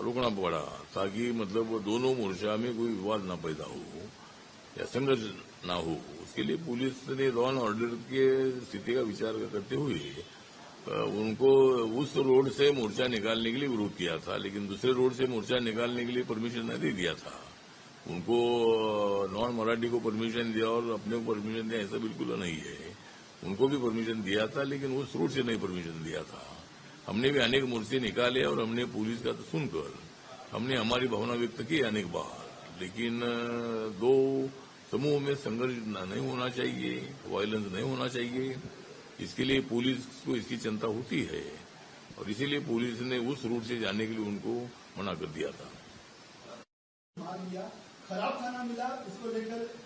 रोकना पड़ा ताकि मतलब दोनों मोर्चा में कोई विवाद न पैदा हो या संघर्ष न हो। उसके लिए पुलिस ने लॉ एंड ऑर्डर के स्थिति का विचार करते हुए उनको उस रोड से मोर्चा निकालने के लिए विरोध किया था, लेकिन दूसरे रोड से मोर्चा निकालने के लिए परमिशन नहीं दे दिया था। उनको नॉन मराठी को परमिशन दिया और अपने को परमिशन दिया, ऐसा बिल्कुल नहीं है। उनको भी परमिशन दिया था, लेकिन उस रूट से नहीं परमिशन दिया था। हमने भी अनेक मोर्चे निकाले और हमने पुलिस का तो सुनकर हमने हमारी भावना व्यक्त की अनेक बार, लेकिन दो समूह में संघर्ष नहीं होना चाहिए, वायलेंस नहीं होना चाहिए। इसके लिए पुलिस को इसकी चिंता होती है, और इसीलिए पुलिस ने उस रूट से जाने के लिए उनको मना कर दिया था। खराब खाना मिला, इसको लेकर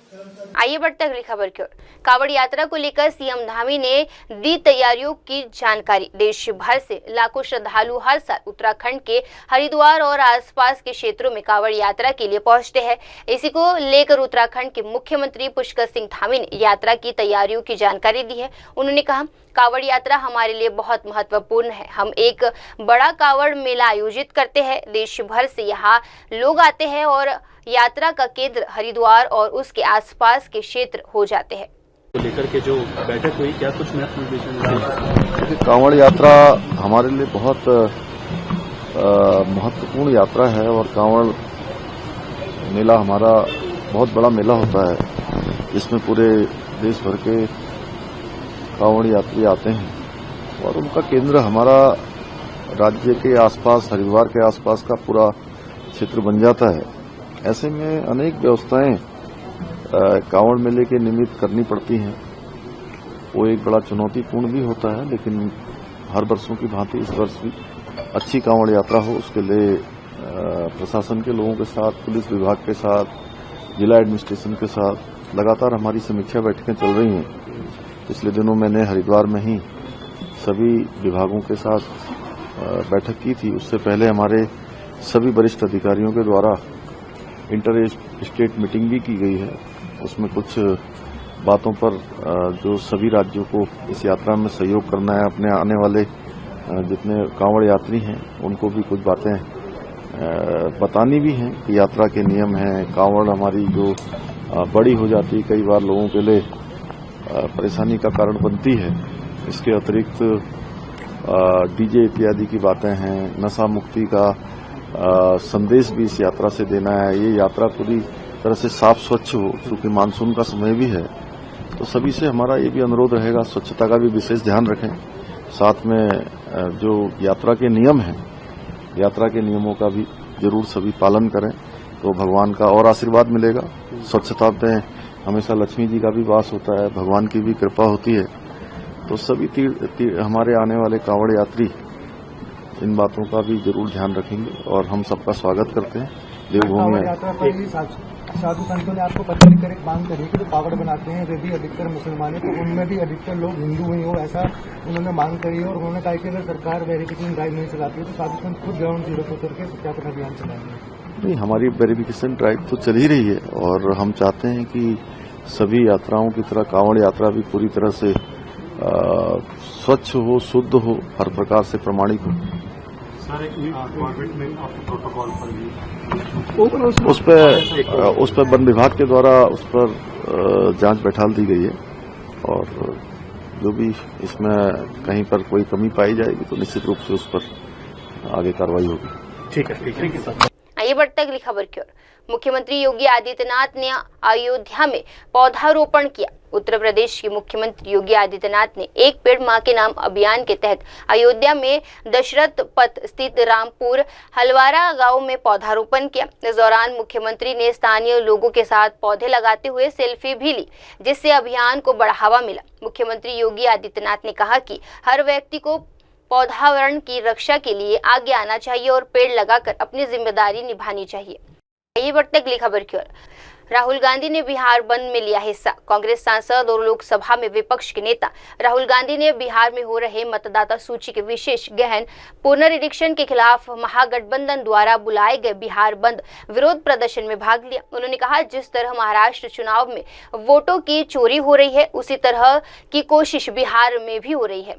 आइए बढ़ते अगली खबर की ओर। कावड़ यात्रा को लेकर सीएम धामी ने दी तैयारियों की जानकारी। देश भर से लाखों श्रद्धालु हर साल उत्तराखंड के हरिद्वार और आसपास के क्षेत्रों में कावड़ यात्रा के लिए पहुंचते हैं। इसी को लेकर उत्तराखंड के मुख्यमंत्री पुष्कर सिंह धामी ने यात्रा की तैयारियों की जानकारी दी है। उन्होंने कहा, कावड़ यात्रा हमारे लिए बहुत महत्वपूर्ण है। हम एक बड़ा कावड़ मेला आयोजित करते हैं। देश भर से यहाँ लोग आते हैं और यात्रा का केंद्र हरिद्वार और उसके आसपास के क्षेत्र हो जाते हैं। लेकर के जो बैठक हुई, क्या कुछ महत्वपूर्ण कांवड़ यात्रा हमारे लिए बहुत महत्वपूर्ण यात्रा है और कांवड़ मेला हमारा बहुत बड़ा मेला होता है जिसमें पूरे देश भर के कांवड़ यात्री आते हैं और उनका केंद्र हमारा राज्य के आसपास, हरिद्वार के आसपास का पूरा क्षेत्र बन जाता है। ऐसे में अनेक व्यवस्थाएं कांवड़ मेले के निमित्त करनी पड़ती हैं। वो एक बड़ा चुनौतीपूर्ण भी होता है, लेकिन हर वर्षों की भांति इस वर्ष भी अच्छी कांवड़ यात्रा हो, उसके लिए प्रशासन के लोगों के साथ, पुलिस विभाग के साथ, जिला एडमिनिस्ट्रेशन के साथ लगातार हमारी समीक्षा बैठकें चल रही हैं। पिछले दिनों मैंने हरिद्वार में ही सभी विभागों के साथ बैठक की थी। उससे पहले हमारे सभी वरिष्ठ अधिकारियों के द्वारा इंटर स्टेट मीटिंग भी की गई है। उसमें कुछ बातों पर जो सभी राज्यों को इस यात्रा में सहयोग करना है, अपने आने वाले जितने कांवड़ यात्री हैं उनको भी कुछ बातें बतानी भी हैं कि यात्रा के नियम हैं। कांवड़ हमारी जो बड़ी हो जाती है, कई बार लोगों के लिए परेशानी का कारण बनती है। इसके अतिरिक्त डीजे इत्यादि की बातें हैं, नशा मुक्ति का संदेश भी इस यात्रा से देना है। ये यात्रा पूरी तरह से साफ स्वच्छ हो, क्योंकि मानसून का समय भी है, तो सभी से हमारा ये भी अनुरोध रहेगा स्वच्छता का भी विशेष ध्यान रखें। साथ में जो यात्रा के नियम हैं, यात्रा के नियमों का भी जरूर सभी पालन करें, तो भगवान का और आशीर्वाद मिलेगा। स्वच्छता में हमेशा लक्ष्मी जी का भी वास होता है, भगवान की भी कृपा होती है। तो सभी हमारे आने वाले कांवड़ यात्री इन बातों का भी जरूर ध्यान रखेंगे और हम सबका स्वागत करते हैं देवभूमि में। साधु संतों ने आपको पत्र लिखकर एक मांग करी कि जो कावड़ बनाते हैं वे भी अधिकतर मुसलमान हैं, तो उनमें भी अधिकतर लोग हिंदू ही हो, ऐसा उन्होंने मांग करी है। और उन्होंने कहा कि अगर सरकार वेरिफिकेशन ड्राइव नहीं चलाती है तो साधु संत खुद ग्राउंड जीरो पर उतर के सत्यापन अभियान चलाएंगे। नहीं, हमारी वेरिफिकेशन ड्राइव तो चल ही रही है और हम चाहते हैं कि सभी यात्राओं की तरह कांवड़ यात्रा भी पूरी तरह से स्वच्छ हो, शुद्ध हो, हर प्रकार से प्रमाणिक हो। उस पर वन विभाग के द्वारा उस पर जांच बैठाल दी गई है और जो भी इसमें कहीं पर कोई कमी पाई जाएगी तो निश्चित रूप से उस पर आगे कार्रवाई होगी। ठीक है सर। आइए बढ़ते अगली खबर की ओर। मुख्यमंत्री योगी आदित्यनाथ ने अयोध्या में पौधारोपण किया। उत्तर प्रदेश के मुख्यमंत्री योगी आदित्यनाथ ने एक पेड़ मां के नाम अभियान के तहत अयोध्या में दशरथ पथ स्थित रामपुर हलवारा गांव में पौधारोपण किया। इस दौरान मुख्यमंत्री ने स्थानीय लोगों के साथ पौधे लगाते हुए सेल्फी भी ली, जिससे अभियान को बढ़ावा मिला। मुख्यमंत्री योगी आदित्यनाथ ने कहा कि हर व्यक्ति को पौधावरण की रक्षा के लिए आगे आना चाहिए और पेड़ लगाकर अपनी जिम्मेदारी निभानी चाहिए। ये बढ़ते अगली खबर की ओर। राहुल गांधी ने बिहार बंद में लिया हिस्सा। कांग्रेस सांसद और लोकसभा में विपक्ष के नेता राहुल गांधी ने बिहार में हो रहे मतदाता सूची के विशेष गहन पुनरीक्षण के खिलाफ महागठबंधन द्वारा बुलाए गए बिहार बंद विरोध प्रदर्शन में भाग लिया। उन्होंने कहा, जिस तरह महाराष्ट्र चुनाव में वोटों की चोरी हो रही है, उसी तरह की कोशिश बिहार में भी हो रही है।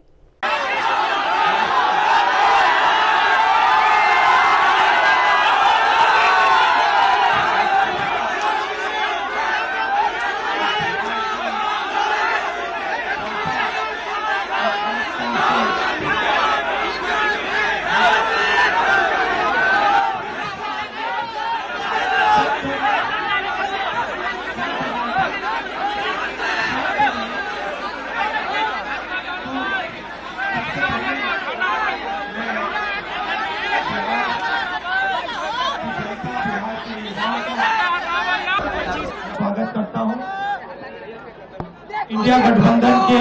स्वागत करता हूं इंडिया गठबंधन के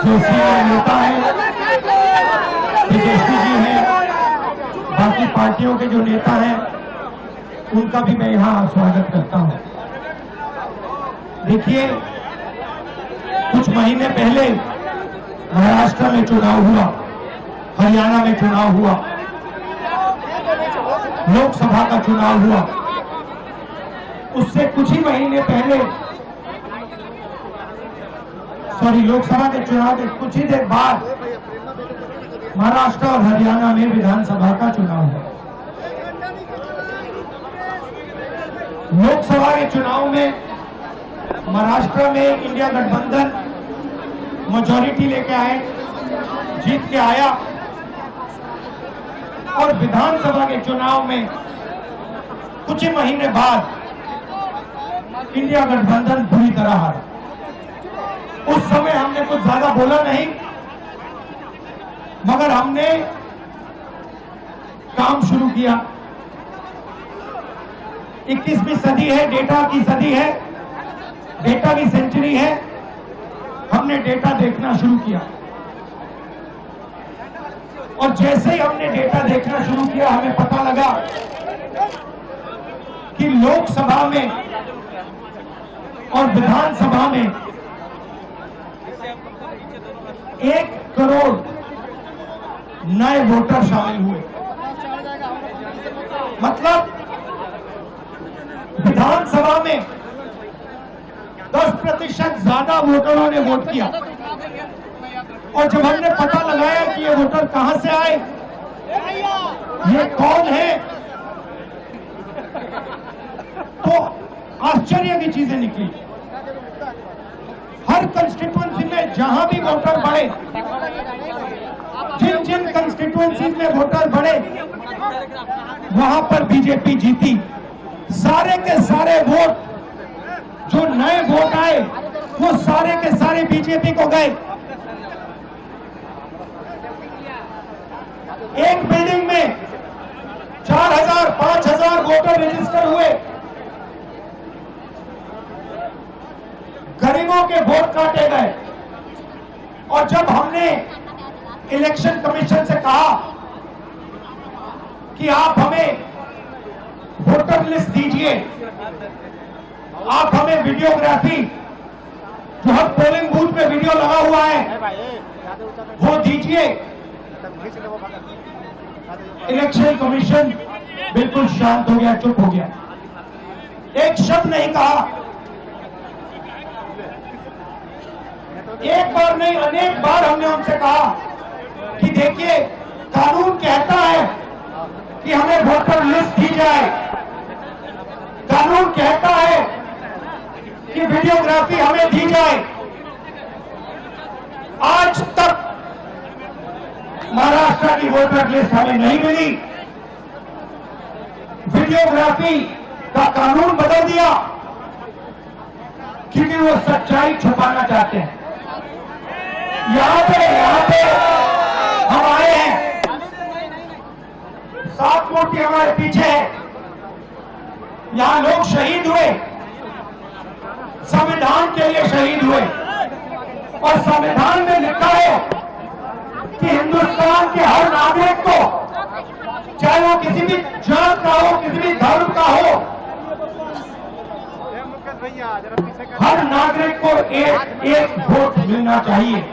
जो सीनियर नेता हैं, तेजस्वी जी हैं, बाकी पार्टियों के जो नेता हैं, उनका भी मैं यहां स्वागत करता हूं। देखिए, कुछ महीने पहले महाराष्ट्र में चुनाव हुआ, हरियाणा में चुनाव हुआ, लोकसभा का चुनाव हुआ। उससे कुछ ही महीने पहले, लोकसभा के चुनाव के कुछ ही देर बाद महाराष्ट्र और हरियाणा में विधानसभा का चुनाव हुआ। लोकसभा के चुनाव में महाराष्ट्र में इंडिया गठबंधन मेजॉरिटी लेके आए, जीत के आया और विधानसभा के चुनाव में कुछ ही महीने बाद इंडिया गठबंधन बुरी तरह हारा। उस समय हमने कुछ ज्यादा बोला नहीं, मगर हमने काम शुरू किया। 21वीं सदी है, डेटा की सदी है, डेटा की सेंचुरी है। हमने डेटा देखना शुरू किया और जैसे ही हमने डेटा देखना शुरू किया, हमें पता लगा कि लोकसभा में और विधानसभा में 1 करोड़ नए वोटर शामिल हुए। मतलब विधानसभा में 10% ज्यादा वोटरों ने वोट किया। और जब हमने पता लगाया कि ये वोटर कहां से आए, ये कौन है, तो आश्चर्य की चीजें निकली। हर कंस्टिट्यूएंसी में जहां भी वोटर बढ़े, जिन जिन कंस्टिट्यूएंसीज में वोटर बढ़े, वहां पर बीजेपी जीती। सारे के सारे वोट जो नए वोट आए, वो सारे के सारे बीजेपी को गए। एक बिल्डिंग में 4000 5000 वोटर रजिस्टर हुए। गरीबों के वोट काटे गए। और जब हमने इलेक्शन कमीशन से कहा कि आप हमें वोटर लिस्ट दीजिए, आप हमें वीडियोग्राफी, जो हर पोलिंग बूथ में वीडियो लगा हुआ है, वो दीजिए। इलेक्शन कमीशन बिल्कुल शांत हो गया, चुप हो गया, एक शब्द नहीं कहा। एक बार नहीं, अनेक बार हमने उनसे कहा कि देखिए, कानून कहता है कि हमें वोटर लिस्ट दी जाए, कानून कहता है कि वीडियोग्राफी हमें दी जाए। आज तक महाराष्ट्र की वोटर लिस्ट हमें नहीं मिली। वीडियोग्राफी का कानून बदल दिया क्योंकि वो सच्चाई छुपाना चाहते हैं। यहां पे हम आए हैं, 7 मूर्ति हमारे पीछे है। यहां लोग शहीद हुए, संविधान के लिए शहीद हुए, और संविधान में लिखा है कि हिंदुस्तान के हर नागरिक को, चाहे वो किसी भी जात का हो, किसी भी धर्म का हो, हर नागरिक को एक वोट मिलना चाहिए।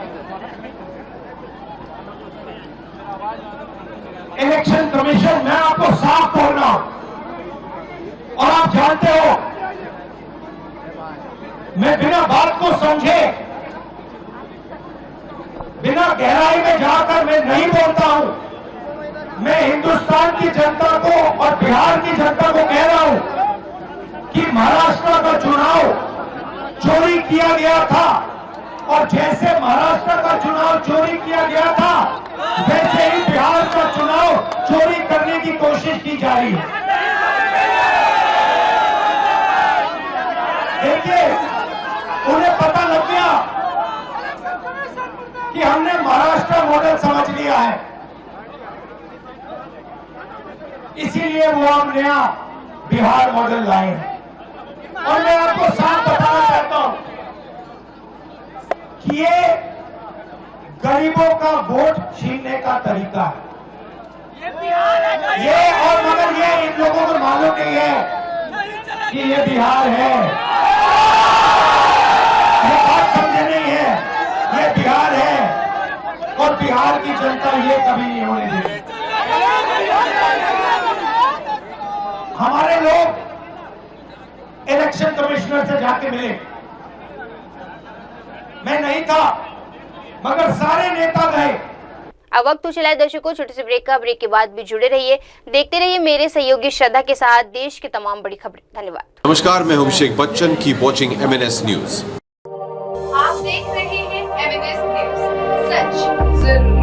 इलेक्शन कमीशन, मैं आपको साफ बोल रहा हूं, और आप जानते हो, मैं बिना बात को समझे, बिना गहराई में जाकर मैं नहीं बोलता हूं। मैं हिंदुस्तान की जनता को और बिहार की जनता को कह रहा हूं कि महाराष्ट्र का चुनाव चोरी किया गया था, और जैसे महाराष्ट्र का चुनाव चोरी किया गया था, वैसे ही बिहार का चुनाव चोरी करने की कोशिश की जा रही है। देखिए, उन्हें पता लग गया कि हमने महाराष्ट्र मॉडल समझ लिया है, इसीलिए वो हम नया बिहार मॉडल लाए हैं। और मैं आपको साफ बताना चाहता हूं कि ये गरीबों का वोट छीनने का तरीका है। ये, और मगर ये इन लोगों को मालूम नहीं है कि ये बिहार है। ये बात समझे नहीं है, ये बिहार है, और बिहार की जनता ये कभी नहीं होने देगी। हमारे लोग इलेक्शन कमिश्नर से जाके मिले, मैं नहीं था, मगर सारे नेता गए। अब वक्त तो चला है दर्शकों छोटे से ब्रेक का। ब्रेक के बाद भी जुड़े रहिए, देखते रहिए मेरे सहयोगी श्रद्धा के साथ देश की तमाम बड़ी खबरें। धन्यवाद। नमस्कार, मैं हूं Abhishek Bachchan. Keep watching MNS news. आप देख रहे हैं MNS न्यूज, सच जरूर।